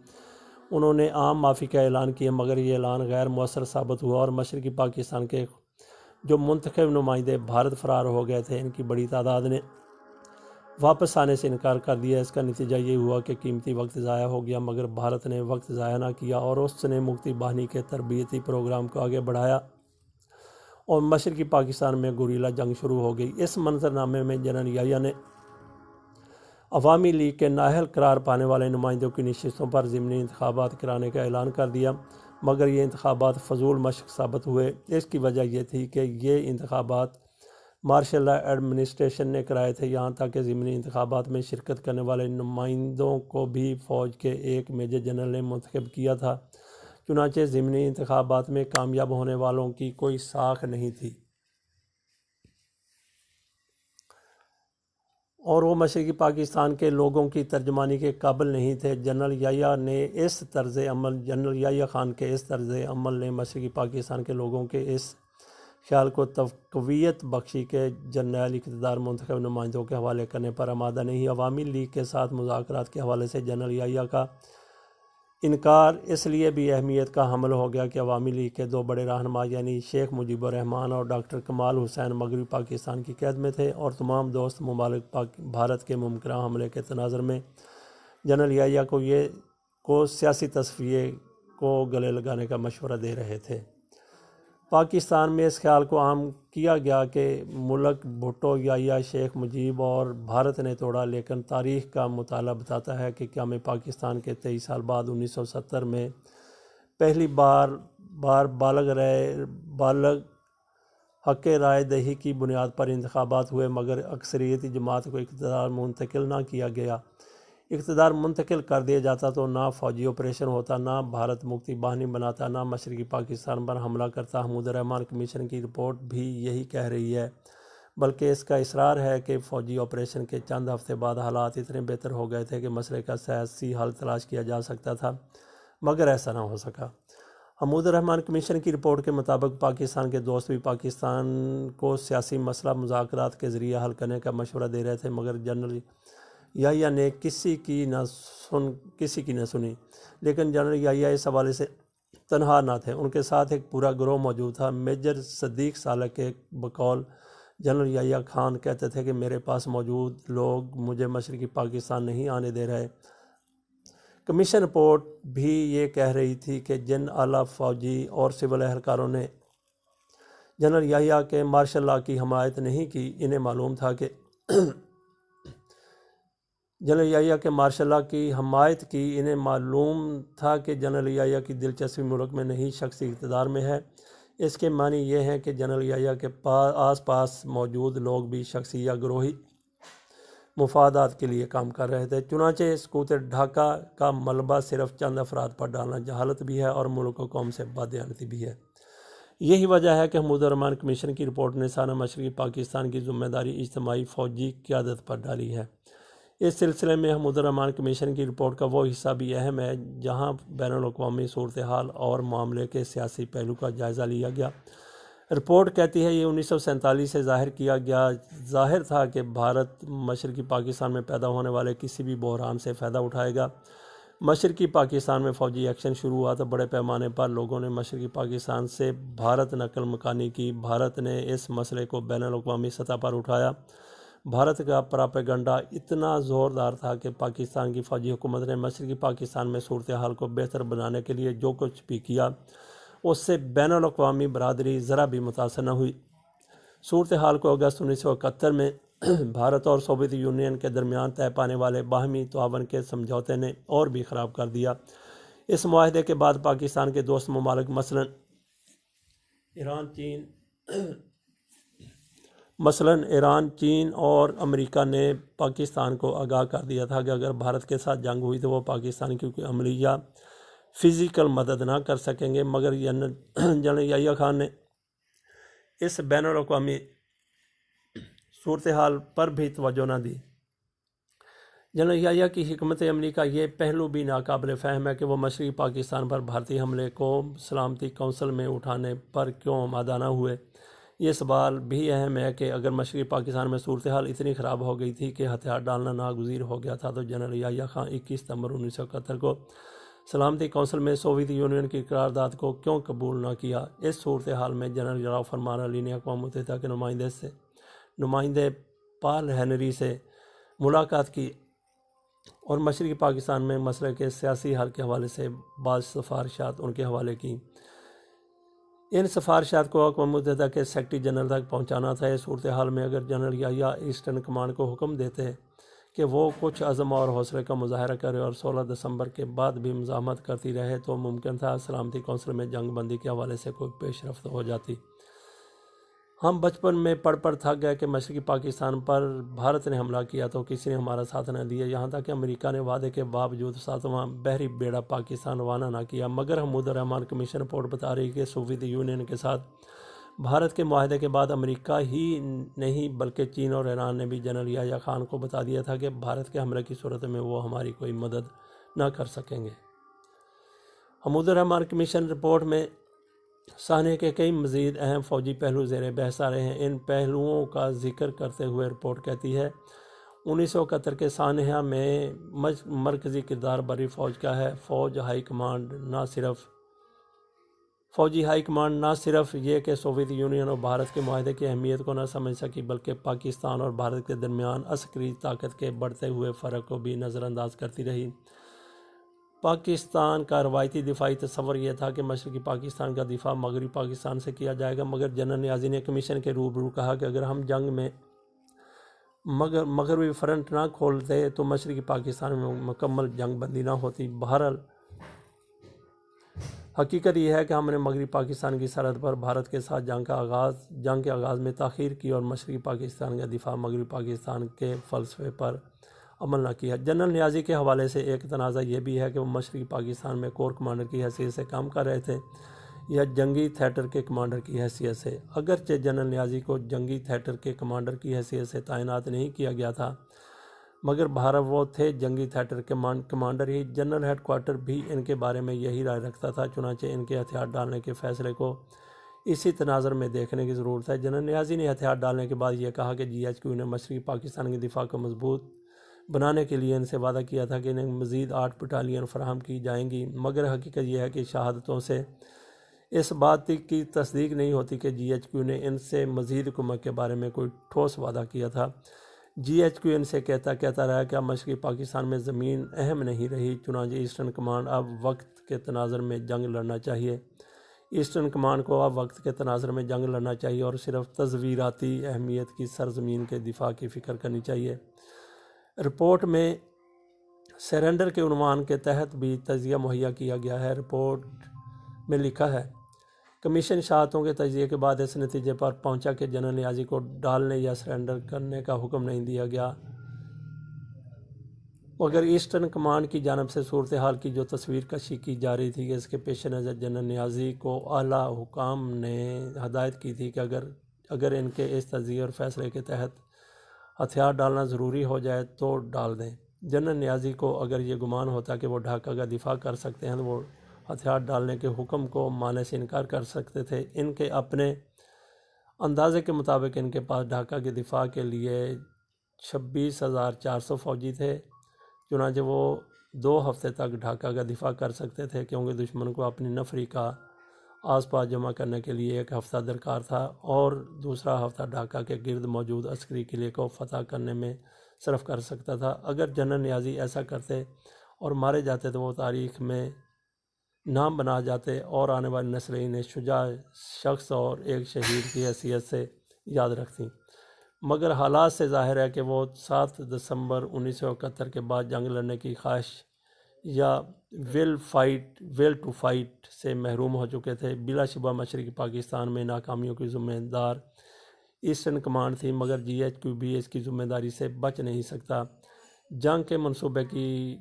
انہوں نے عام معافی کا اعلان کیا، مگر یہ اعلان غیر مؤثر ثابت ہوا اور مشرقی پاکستان کے جو منتخب نمائندے بھارت فرار ہو گئے تھے، ان کی بڑی تعداد نے واپس آنے سے انکار کر دیا۔ اس کا نتیجہ یہ ہوا کہ قیمتی وقت ضائع ہو گیا، مگر بھارت نے وقت ضائع نہ کیا اور اس نے مکتی باہنی کے تربیتی پروگرام کو آگے بڑھایا اور مشرقی پاکستان میں گوریلا جنگ شروع ہو گئی۔ اس منظرنامے میں جنرل یحییٰ نے عوامی لیگ کے نااہل قرار پانے والے نمائندوں کی نشستوں پر ضمنی انتخابات کرانے کا اعلان کر دیا، مگر یہ انتخابات فضول مشق ثابت ہوئے۔ اس کی وجہ یہ تھی کہ یہ انتخابات مارشل لا ایڈمنسٹریشن نے کرائے تھے، یہاں تک کہ ضمنی انتخابات میں شرکت کرنے والے نمائندوں کو بھی فوج کے ایک میجر جنرل نے منتخب کیا تھا۔ چنانچہ ضمنی انتخابات میں کامیاب ہونے والوں کی کوئی ساکھ نہیں تھی اور وہ مشرقی پاکستان کے لوگوں کی ترجمانی کے قابل نہیں تھے۔ جنرل یحییٰ خان کے اس طرز عمل نے مشرقی پاکستان کے لوگوں کے اس خیال کو تقویت بخشی کہ جرنیل اقتدار منتخب نمائندوں کے حوالے کرنے پر آمادہ نہیں۔ عوامی لیگ کے ساتھ مذاکرات کے حوالے سے جنرل یحییٰ کا انکار اس لیے بھی اہمیت کا حامل ہو گیا کہ عوامی لیگ کے دو بڑے رہنما یعنی شیخ مجیب الرحمن اور ڈاکٹر کمال حسین مغربی پاکستان کی قید میں تھے اور تمام دوست ممالک بھارت کے ممکنہ حملے کے تناظر میں جنرل یحییٰ کو سیاسی تصفیے کو گلے لگانے کا مشورہ دے رہے تھے۔ پاکستان میں اس خیال کو عام کیا گیا کہ ملک بھٹو، یحییٰ، شیخ مجیب اور بھارت نے توڑا، لیکن تاریخ کا مطالعہ بتاتا ہے کہ قیام پاکستان کے 23 سال بعد 1970 میں پہلی بار بالغ حق رائے دہی کی بنیاد پر انتخابات ہوئے، مگر اکثریتی جماعت کو اقتدار منتقل نہ کیا گیا۔ اقتدار منتقل کر دیا جاتا تو نہ فوجی آپریشن ہوتا، نہ بھارت مکتی باہنی بناتا، نہ مشرقی پاکستان پر حملہ کرتا۔ حمود الرحمن کمیشن کی رپورٹ بھی یہی کہہ رہی ہے، بلکہ اس کا اصرار ہے کہ فوجی آپریشن کے چند ہفتے بعد حالات اتنے بہتر ہو گئے تھے کہ مسئلے کا سیاسی حل تلاش کیا جا سکتا تھا، مگر ایسا نہ ہو سکا۔ حمود الرحمن کمیشن کی رپورٹ کے مطابق پاکستان کے دوست بھی پاکستان کو سیاسی مسئلہ مذاکرات کے ذریعے حل کرنے کا مشورہ دے رہے تھے، مگر جنرل یحییٰ نے کسی کی نہ سنی۔ لیکن جنرل یحییٰ اس حوالے سے تنہا نہ تھے، ان کے ساتھ ایک پورا گروہ موجود تھا۔ میجر صدیق صالح کے بقول جنرل یحییٰ خان کہتے تھے کہ میرے پاس موجود لوگ مجھے مشرقی پاکستان نہیں آنے دے رہے۔ کمیشن رپورٹ بھی یہ کہہ رہی تھی کہ جن اعلیٰ فوجی اور سول اہلکاروں نے جنرل یحییٰ کے مارشل لا کی حمایت نہیں کی، انہیں معلوم تھا کہ جنرل یحییٰ کی دلچسپی ملک میں نہیں، شخصی اقتدار میں ہے۔ اس کے معنی یہ ہیں کہ جنرل یحییٰ کے آس پاس موجود لوگ بھی شخصی یا گروہی مفادات کے لیے کام کر رہے تھے۔ چنانچہ سقوط ڈھاکہ کا ملبہ صرف چند افراد پر ڈالنا جہالت بھی ہے اور ملک و قوم سے بددیانتی بھی ہے۔ یہی وجہ ہے کہ حمود الرحمن کمیشن کی رپورٹ نے سارا مشرقی پاکستان کی ذمہ داری اجتماعی فوجی قیادت پر ڈالی ہے۔ اس سلسلے میں حمود الرحمن کمیشن کی رپورٹ کا وہ حصہ بھی اہم ہے جہاں بین الاقوامی صورتحال اور معاملے کے سیاسی پہلو کا جائزہ لیا گیا۔ رپورٹ کہتی ہے یہ 1947 سے ظاہر تھا کہ بھارت مشرقی پاکستان میں پیدا ہونے والے کسی بھی بحران سے فائدہ اٹھائے گا۔ مشرقی پاکستان میں فوجی ایکشن شروع ہوا تو بڑے پیمانے پر لوگوں نے مشرقی پاکستان سے بھارت نقل مکانی کی۔ بھارت نے اس مسئلے کو بین الاقوامی سطح پر اٹھایا۔ بھارت کا پراپیگنڈا اتنا زوردار تھا کہ پاکستان کی فوجی حکومت نے مشرقی پاکستان میں صورتحال کو بہتر بنانے کے لیے جو کچھ بھی کیا اس سے بین الاقوامی برادری ذرا بھی متاثر نہ ہوئی۔ صورتحال کو اگست 1971 میں بھارت اور سوویت یونین کے درمیان طے پانے والے باہمی تعاون کے سمجھوتے نے اور بھی خراب کر دیا۔ اس معاہدے کے بعد پاکستان کے دوست ممالک مثلاً ایران، چین اور امریکہ نے پاکستان کو آگاہ کر دیا تھا کہ اگر بھارت کے ساتھ جنگ ہوئی تو وہ پاکستان کی کوئی عملی یا فزیکل مدد نہ کر سکیں گے، مگر جنرل یحییٰ خان نے اس بین الاقوامی صورتحال پر بھی توجہ نہ دی۔ جنرل یحییٰ کی حکمت عملی کا یہ پہلو بھی ناقابل فہم ہے کہ وہ مشرقی پاکستان پر بھارتی حملے کو سلامتی کونسل میں اٹھانے پر کیوں آمادہ نہ ہوئے۔ یہ سوال بھی اہم ہے کہ اگر مشرقی پاکستان میں صورتحال اتنی خراب ہو گئی تھی کہ ہتھیار ڈالنا ناگزیر ہو گیا تھا تو جنرل یحییٰ خان 21 ستمبر 1971 کو سلامتی کونسل میں سوویت یونین کی قرارداد کو کیوں قبول نہ کیا۔ اس صورتحال میں جنرل جنرل فرمان علی نے اقوام متحدہ کے نمائندے پال ہینری سے ملاقات کی اور مشرقی پاکستان میں مسئلے کے سیاسی حل کے حوالے سے بعض سفارشات ان کے حوالے کی۔ ان سفارشات کو اقوام متحدہ کے سیکرٹری جنرل تک پہنچانا تھا۔ اس صورتحال میں اگر جنرل یحییٰ ایسٹرن کمانڈ کو حکم دیتے کہ وہ کچھ عزم اور حوصلے کا مظاہرہ کرے اور 16 دسمبر کے بعد بھی مزاحمت کرتی رہے تو ممکن تھا سلامتی کونسل میں جنگ بندی کے حوالے سے کوئی پیش رفت ہو جاتی۔ ہم بچپن میں پڑھ تھک گئے کہ مشرقی پاکستان پر بھارت نے حملہ کیا تو کسی نے ہمارا ساتھ نہ دیا، یہاں تک کہ امریکہ نے وعدے کے باوجود 7واں بحری بیڑا پاکستان روانہ نہ کیا۔ مگر حمود الرحمن کمیشن رپورٹ بتا رہی کہ سوویت یونین کے ساتھ بھارت کے معاہدے کے بعد امریکہ ہی نہیں بلکہ چین اور ایران نے بھی جنرل یحییٰ خان کو بتا دیا تھا کہ بھارت کے حملے کی صورت میں وہ ہماری کوئی مدد نہ کر سکیں گے۔ حمود الرحمن کمیشن رپورٹ میں سانحے کے کئی مزید اہم فوجی پہلو زیر بحث آ رہے ہیں۔ ان پہلوؤں کا ذکر کرتے ہوئے رپورٹ کہتی ہے 1971 کے سانحہ میں مرکزی کردار بری فوج کا ہے۔ فوجی ہائی کمانڈ نہ صرف یہ کہ سوویت یونین اور بھارت کے معاہدے کی اہمیت کو نہ سمجھ سکی بلکہ پاکستان اور بھارت کے درمیان عسکری طاقت کے بڑھتے ہوئے فرق کو بھی نظر انداز کرتی رہی۔ پاکستان کا روایتی دفاعی تصور یہ تھا کہ مشرقی پاکستان کا دفاع مغربی پاکستان سے کیا جائے گا، مگر جنرل نیازی نے کمیشن کے روبرو کہا کہ اگر ہم جنگ میں مغربی فرنٹ نہ کھولتے تو مشرقی پاکستان میں مکمل جنگ بندی نہ ہوتی۔ بہرحال حقیقت یہ ہے کہ ہم نے مغربی پاکستان کی سرحد پر بھارت کے ساتھ جنگ کے آغاز میں تاخیر کی اور مشرقی پاکستان کا دفاع مغربی پاکستان کے فلسفے پر عمل نہ کیا۔ جنرل نیازی کے حوالے سے ایک تنازع یہ بھی ہے کہ وہ مشرقی پاکستان میں کور کمانڈر کی حیثیت سے کام کر رہے تھے یا جنگی تھیٹر کے کمانڈر کی حیثیت سے۔ اگرچہ جنرل نیازی کو جنگی تھیٹر کے کمانڈر کی حیثیت سے تعینات نہیں کیا گیا تھا مگر بہرحال وہ تھے جنگی تھیٹر کے کمانڈر ہی۔ جنرل ہیڈ کوارٹر بھی ان کے بارے میں یہی رائے رکھتا تھا، چنانچہ ان کے ہتھیار ڈالنے کے فیصلے کو اسی تناظر میں دیکھنے کی ضرورت ہے۔ جنرل نیازی نے ہتھیار ڈالنے کے بعد یہ کہا کہ GHQ نے مشرقی پاکستان کے دفاع کو مضبوط بنانے کے لیے ان سے وعدہ کیا تھا کہ انہیں مزید 8 بٹالین فراہم کی جائیں گی، مگر حقیقت یہ ہے کہ شہادتوں سے اس بات کی تصدیق نہیں ہوتی کہ GHQ نے ان سے مزید کمک کے بارے میں کوئی ٹھوس وعدہ کیا تھا۔ GHQ ان سے کہتا رہا کہ اب مشرقی پاکستان میں زمین اہم نہیں رہی، چنانچہ ایسٹرن کمانڈ اب وقت کے تناظر میں جنگ لڑنا چاہیے۔ ایسٹرن کمانڈ کو اب وقت کے تناظر میں جنگ لڑنا چاہیے اور صرف تصویراتی اہمیت کی سرزمین کے دفاع کی فکر کرنی چاہیے۔ رپورٹ میں سرنڈر کے عنوان کے تحت بھی تجزیہ مہیا کیا گیا ہے۔ رپورٹ میں لکھا ہے کمیشن شاہتوں کے تجزیے کے بعد اس نتیجے پر پہنچا کہ جنرل نیازی کو ڈالنے یا سرنڈر کرنے کا حکم نہیں دیا گیا، مگر ایسٹرن کمانڈ کی جانب سے صورتحال کی جو تصویر کشی کی جا رہی تھی، اس کے پیش نظر جنرل نیازی کو اعلیٰ حکام نے ہدایت کی تھی کہ اگر ان کے اس تجزیے اور فیصلے کے تحت ہتھیار ڈالنا ضروری ہو جائے تو ڈال دیں۔ جنرل نیازی کو اگر یہ گمان ہوتا کہ وہ ڈھاکہ کا دفاع کر سکتے ہیں تو وہ ہتھیار ڈالنے کے حکم کو ماننے سے انکار کر سکتے تھے۔ ان کے اپنے اندازے کے مطابق ان کے پاس ڈھاکہ کے دفاع کے لیے 26,400 فوجی تھے، چنانچہ وہ 2 ہفتے تک ڈھاکہ کا دفاع کر سکتے تھے، کیونکہ دشمن کو اپنی نفری کا آس پاس جمع کرنے کے لیے 1 ہفتہ درکار تھا اور دوسرا ہفتہ ڈھاکہ کے گرد موجود عسکری قلعے کو فتح کرنے میں صرف کر سکتا تھا۔ اگر جنرل نیازی ایسا کرتے اور مارے جاتے تو وہ تاریخ میں نام بنا جاتے اور آنے والی نسلیں انہیں شجاع شخص اور ایک شہید کی حیثیت سے یاد رکھتیں، مگر حالات سے ظاہر ہے کہ وہ 7 دسمبر 1971 کے بعد جنگ لڑنے کی خواہش یا ویل ٹو فائٹ سے محروم ہو چکے تھے۔ بلا شبہ مشرقی پاکستان میں ناکامیوں کی ذمہ دار ایسٹرن کمانڈ تھی، مگر جی ایچ کیو بھی اس کی ذمہ داری سے بچ نہیں سکتا۔ جنگ کے منصوبے کی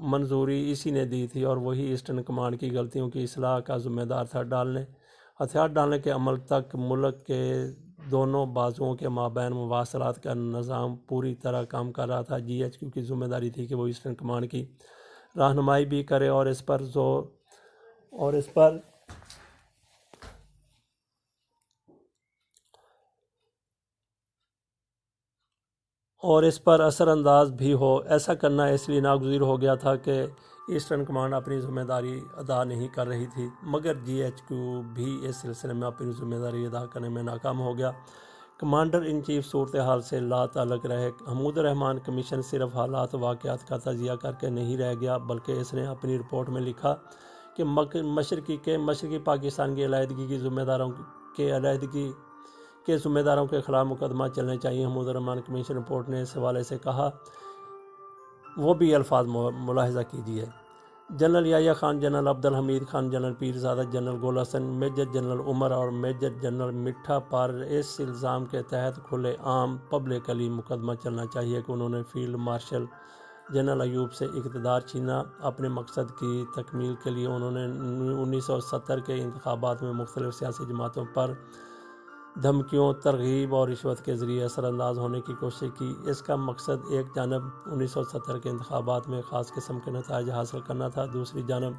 منظوری اسی نے دی تھی اور وہی ایسٹرن کمانڈ کی غلطیوں کی اصلاح کا ذمہ دار تھا۔ ہتھیار ڈالنے کے عمل تک ملک کے دونوں بازوؤں کے مابین مواصلات کا نظام پوری طرح کام کر رہا تھا۔ جی ایچ کیو کی ذمہ داری تھی کہ وہ ایسٹرن کمانڈ کی رہنمائی بھی کرے اور اس پر اثر انداز بھی ہو۔ ایسا کرنا اس لیے ناگزیر ہو گیا تھا کہ ایسٹرن کمانڈ اپنی ذمہ داری ادا نہیں کر رہی تھی، مگر جی ایچ کیو بھی اس سلسلے میں اپنی ذمہ داری ادا کرنے میں ناکام ہو گیا۔ کمانڈر ان چیف صورتحال سے لا تعلق رہے۔ حمود الرحمن کمیشن صرف حالات واقعات کا تجزیہ کر کے نہیں رہ گیا، بلکہ اس نے اپنی رپورٹ میں لکھا کہ مشرقی پاکستان کی علیحدگی کے ذمہ داروں کے خلاف مقدمہ چلنے چاہیے۔ حمود الرحمن کمیشن رپورٹ نے اس حوالے سے کہا، وہ بھی الفاظ ملاحظہ کیجیے: general Yahya Khan, general Abdul Hamid Khan, general Pirzada, general Gul Hassan, major general Umar اور میجر جنرل مٹھا پر اس الزام کے تحت کھلے عام پبلکلی مقدمہ چلنا چاہیے کہ انہوں نے فیلڈ مارشل جنرل ایوب سے اقتدار چھینا۔ اپنے مقصد کی تکمیل کے لیے انہوں نے 1970 کے انتخابات میں مختلف سیاسی جماعتوں پر دھمکیوں، ترغیب اور رشوت کے ذریعے اثر انداز ہونے کی کوشش کی۔ اس کا مقصد ایک جانب 1970 کے انتخابات میں خاص قسم کے نتائج حاصل کرنا تھا، دوسری جانب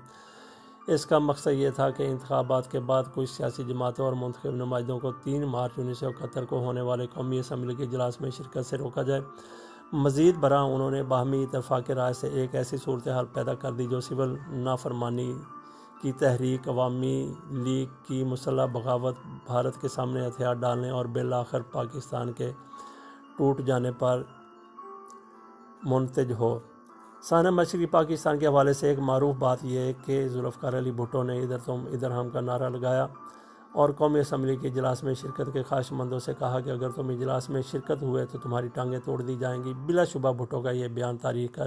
اس کا مقصد یہ تھا کہ انتخابات کے بعد کچھ سیاسی جماعتوں اور منتخب نمائندوں کو 3 مارچ 1971 کو ہونے والے قومی اسمبلی کے اجلاس میں شرکت سے روکا جائے۔ مزید برآں انہوں نے باہمی اتفاق رائے سے ایک ایسی صورتحال پیدا کر دی جو سول نافرمانی کی تحریک، عوامی لیگ کی مسلح بغاوت، بھارت کے سامنے ہتھیار ڈالنے اور بالآخر پاکستان کے ٹوٹ جانے پر منتج ہو۔ سانحہ مشرقی پاکستان کے حوالے سے ایک معروف بات یہ ہے کہ ذوالفقار علی بھٹو نے ادھر تم ادھر ہم کا نعرہ لگایا اور قومی اسمبلی کے اجلاس میں شرکت کے خواہش مندوں سے کہا کہ اگر تم اجلاس میں شرکت ہوئے تو تمہاری ٹانگیں توڑ دی جائیں گی۔ بلا شبہ بھٹو کا یہ بیان تاریخ کا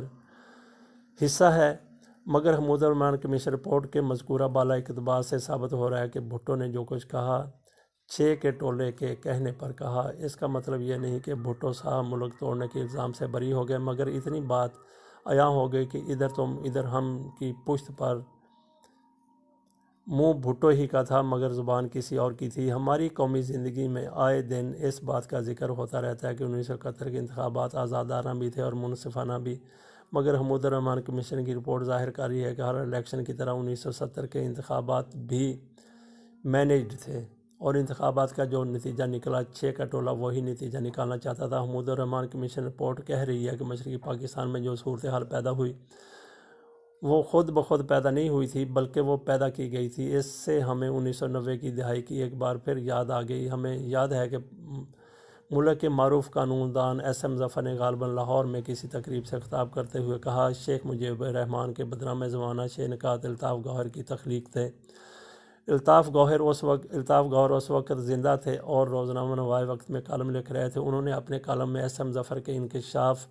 حصہ ہے، مگر حمود الرحمن کمیشن رپورٹ کے مذکورہ بالا اقتباس سے ثابت ہو رہا ہے کہ بھٹو نے جو کچھ کہا 6 کے ٹولے کے کہنے پر کہا۔ اس کا مطلب یہ نہیں کہ بھٹو صاحب ملک توڑنے کے الزام سے بری ہو گئے، مگر اتنی بات عیاں ہو گئی کہ ادھر تم ادھر ہم کی پشت پر منہ بھٹو ہی کا تھا مگر زبان کسی اور کی تھی۔ ہماری قومی زندگی میں آئے دن اس بات کا ذکر ہوتا رہتا ہے کہ 1971 کے انتخابات آزادانہ بھی تھے اور منصفانہ بھی، مگر حمود الرحمن کمیشن کی رپورٹ ظاہر کر رہی ہے کہ ہر الیکشن کی طرح 1970 کے انتخابات بھی مینیجڈ تھے اور انتخابات کا جو نتیجہ نکلا 6 کا ٹولہ وہی نتیجہ نکالنا چاہتا تھا۔ حمود الرحمن کمیشن رپورٹ کہہ رہی ہے کہ مشرقی پاکستان میں جو صورتحال پیدا ہوئی وہ خود بخود پیدا نہیں ہوئی تھی بلکہ وہ پیدا کی گئی تھی۔ اس سے ہمیں 1990 کی دہائی کی ایک بار پھر یاد آ گئی۔ ہمیں یاد ہے کہ ملک کے معروف قانون دان ایس ایم ظفر نے غالباً لاہور میں کسی تقریب سے خطاب کرتے ہوئے کہا، شیخ مجیب الرحمن کے بدنام زمانہ شہ نکات الطاف گوہر کی تخلیق تھے۔ الطاف گوہر اس وقت زندہ تھے اور روزنامہ نوائے وقت میں کالم لکھ رہے تھے۔ انہوں نے اپنے کالم میں ایس ایم ظفر کے انکشاف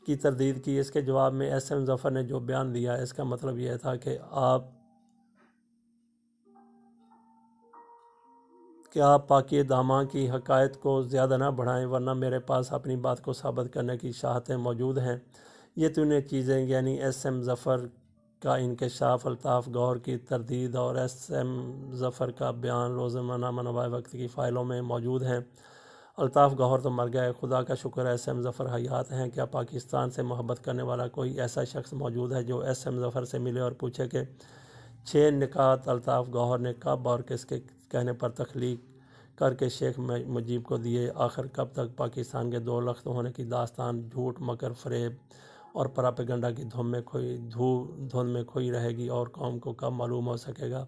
کی تردید کی۔ اس کے جواب میں ایس ایم ظفر نے جو بیان دیا اس کا مطلب یہ تھا کہ آپ کہ آپ پاکی داماں کی حقائق کو زیادہ نہ بڑھائیں، ورنہ میرے پاس اپنی بات کو ثابت کرنے کی شاہدیں موجود ہیں۔ یہ تینوں چیزیں یعنی ایس ایم ظفر کا انکشاف، الطاف گوہر کی تردید اور ایس ایم ظفر کا بیان روزنامہ منابع وقت کی فائلوں میں موجود ہیں۔ الطاف گوہر تو مر گئے، خدا کا شکر ایس ایم ظفر حیات ہیں۔ کیا پاکستان سے محبت کرنے والا کوئی ایسا شخص موجود ہے جو ایس ایم ظفر سے ملے اور پوچھے کہ 6 نکات الطاف گوہر نے کب اور کس کے کہنے پر تخلیق کر کے شیخ مجیب کو دیے؟ آخر کب تک پاکستان کے دو لخت ہونے کی داستان جھوٹ، مکر، فریب اور پراپیگنڈا کی دھند میں کھوئی رہے گی، اور قوم کو کب معلوم ہو سکے گا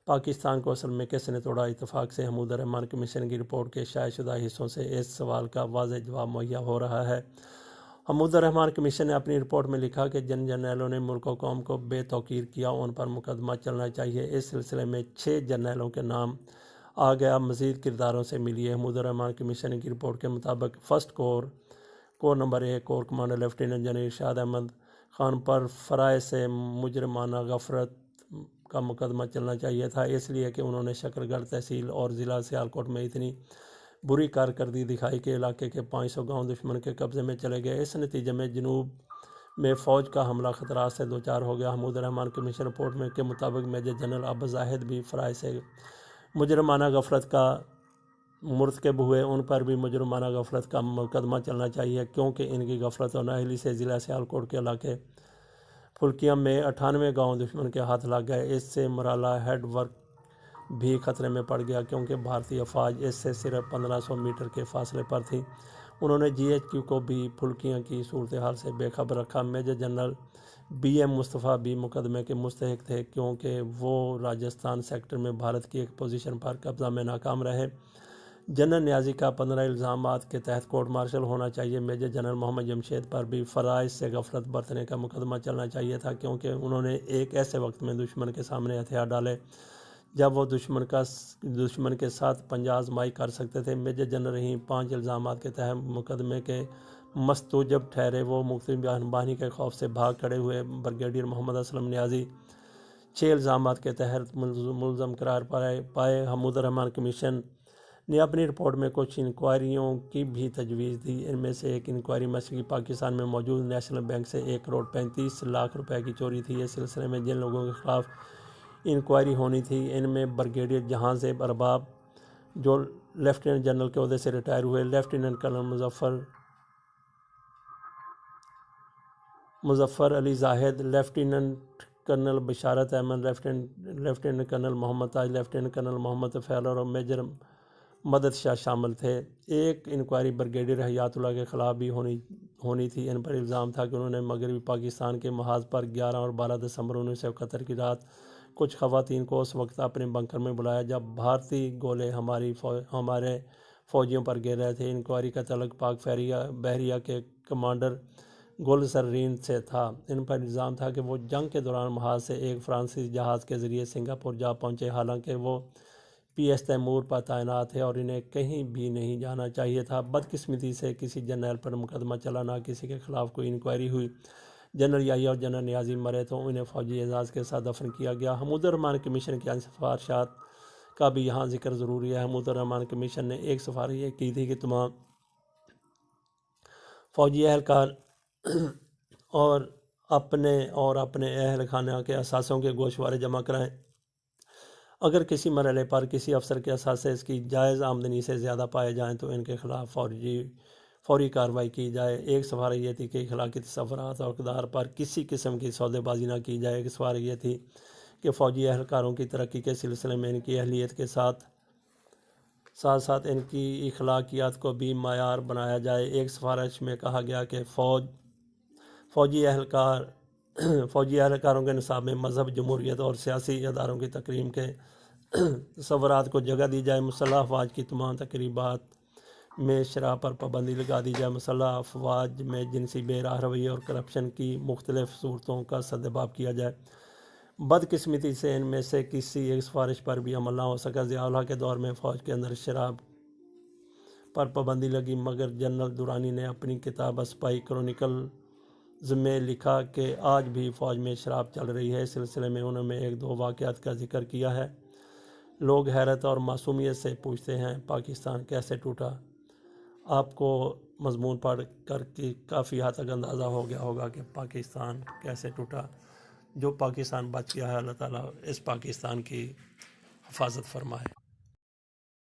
پاکستان کو اصل میں کس نے توڑا؟ اتفاق سے حمود الرحمن کمیشن کی رپورٹ کے شائع شدہ حصوں سے اس سوال کا واضح جواب مہیا ہو رہا ہے۔ حمود الرحمن کمیشن نے اپنی رپورٹ میں لکھا کہ جن جرنیلوں نے ملک و قوم کو بے توقیر کیا ان پر مقدمہ چلنا چاہیے۔ اس سلسلے میں 6 جرنیلوں کے نام آ گیا، مزید کرداروں سے ملیے۔ حمود الرحمن کمیشن کی رپورٹ کے مطابق first corps number 1 corps commander lieutenant general Irshad Ahmad Khan پر فرائض سے مجرمانہ غفلت کا مقدمہ چلنا چاہیے تھا، اس لیے کہ انہوں نے شکر گڑھ تحصیل اور ضلع سیالکوٹ میں اتنی بری کارکردگی دکھائی کہ علاقے کے 500 گاؤں دشمن کے قبضے میں چلے گئے۔ اس نتیجے میں جنوب میں فوج کا حملہ خطرات سے دوچار ہو گیا۔ حمود الرحمن کمیشن رپورٹ میں کے مطابق میجر جنرل عباس زاہد بھی فرائض سے مجرمانہ غفلت کا مرتکب ہوئے، ان پر بھی مجرمانہ غفلت کا مقدمہ چلنا چاہیے، کیونکہ ان کی غفلت اور نااہلی سے ضلع سیالکوٹ کے علاقے پھلکیم میں 98 گاؤں دشمن کے ہاتھ لگ گئے۔ اس سے مرالہ ہیڈ ورک بھی خطرے میں پڑ گیا، کیونکہ بھارتی افواج اس سے صرف 1500 میٹر کے فاصلے پر تھی۔ انہوں نے جی ایچ کیو کو بھی پھلکیاں کی صورتحال سے بے خبر رکھا۔ میجر جنرل بی ایم مصطفیٰ بھی مقدمے کے مستحق تھے، کیونکہ وہ راجستھان سیکٹر میں بھارت کی ایک پوزیشن پر قبضہ میں ناکام رہے۔ جنرل نیازی کا 15 الزامات کے تحت کورٹ مارشل ہونا چاہیے۔ میجر جنرل محمد جمشید پر بھی فرائض سے غفلت برتنے کا مقدمہ چلنا چاہیے تھا، کیونکہ انہوں نے ایک ایسے وقت میں دشمن کے سامنے ہتھیار ڈالے جب وہ دشمن کے ساتھ پنجہ آزمائی کر سکتے تھے۔ میجر جنرل رحیم 5 الزامات کے تحت مقدمے کے مستوجب ٹھہرے، وہ مختلف بحرانی کے خوف سے بھاگ کھڑے ہوئے۔ بریگیڈیئر محمد اسلم نیازی 6 الزامات کے تحت ملزم قرار پائے۔ حمود الرحمن کمیشن نے اپنی رپورٹ میں کچھ انکوائریوں کی بھی تجویز دی۔ ان میں سے ایک انکوائری مشرقی پاکستان میں موجود نیشنل بینک سے 1 کروڑ 35 لاکھ روپے کی چوری تھی۔ اس سلسلے میں جن لوگوں کے خلاف انکوائری ہونی تھی ان میں بریگیڈیئر جہاں زیب ارباب جو لیفٹیننٹ جنرل کے عہدے سے ریٹائر ہوئے، لیفٹیننٹ کرنل مظفر علی زاہد، لیفٹیننٹ کرنل بشارت احمد، لیفٹیننٹ کرنل محمد تاج، لیفٹیننٹ کرنل محمد طفیل اور میجر مدد شاہ شامل تھے۔ ایک انکوائری بریگیڈیئر حیات اللہ کے خلاف بھی ہونی تھی۔ ان پر الزام تھا کہ انہوں نے مغربی پاکستان کے محاذ پر 11 اور 12 دسمبر 1971 کی رات کچھ خواتین کو اس وقت اپنے بنکر میں بلایا جب بھارتی گولے ہمارے فوجیوں پر گر رہے تھے۔ انکوائری کا تعلق پاک بحریہ کے کمانڈر گل سررین سے تھا۔ ان پر الزام تھا کہ وہ جنگ کے دوران محاذ سے ایک فرانسیسی جہاز کے ذریعے سنگاپور جا پہنچے، حالانکہ وہ پی ایس تیمور پر تعینات تھے اور انہیں کہیں بھی نہیں جانا چاہیے تھا۔ بدقسمتی سے کسی جرنیل پر مقدمہ چلا، نہ کسی کے خلاف کوئی انکوائری ہوئی۔ جنرل یحییٰ اور جنرل نیازی مرے تو انہیں فوجی اعزاز کے ساتھ دفن کیا گیا۔ حمود الرحمن کمیشن کی سفارشات کا بھی یہاں ذکر ضروری ہے۔ حمود الرحمن کمیشن نے ایک سفارش یہ کی تھی کہ تمام فوجی اہلکار اور اپنے اہل خانہ کے اثاثوں کے گوشوارے جمع کرائیں۔ اگر کسی مرحلے پر کسی افسر کے اثاثے اس کی جائز آمدنی سے زیادہ پائے جائیں تو ان کے خلاف فوری کارروائی کی جائے۔ ایک سفارش یہ تھی کہ اخلاقی تصورات اور اقدار پر کسی قسم کی سودے بازی نہ کی جائے۔ ایک سفارش یہ تھی کہ فوجی اہلکاروں کی ترقی کے سلسلے میں ان کی اہلیت کے ساتھ ساتھ ان کی اخلاقیات کو بھی معیار بنایا جائے۔ ایک سفارش میں کہا گیا کہ فوجی اہلکاروں کے نصاب میں مذہب، جمہوریت اور سیاسی اداروں کی تقریم کے تصورات کو جگہ دی جائے۔ مسلح افواج کی تمام تقریبات میں شراب پر پابندی لگا دی جائے۔ مسلح افواج میں جنسی بے راہ روی اور کرپشن کی مختلف صورتوں کا سدباب کیا جائے۔ بدقسمتی سے ان میں سے کسی ایک سفارش پر بھی عمل نہ ہو سکا۔ ضیاء الحق کے دور میں فوج کے اندر شراب پر پابندی لگی، مگر جنرل درانی نے اپنی کتاب اسپائی کرونیکلز میں لکھا کہ آج بھی فوج میں شراب چل رہی ہے۔ اس سلسلے میں انہوں نے 1-2 واقعات کا ذکر کیا ہے۔ لوگ حیرت اور معصومیت سے پوچھتے ہیں پاکستان کیسے ٹوٹا۔ آپ کو مضمون پڑھ کر کے کافی حد تک اندازہ ہو گیا ہوگا کہ پاکستان کیسے ٹوٹا۔ جو پاکستان بچ گیا ہے، اللہ تعالیٰ اس پاکستان کی حفاظت فرمائے۔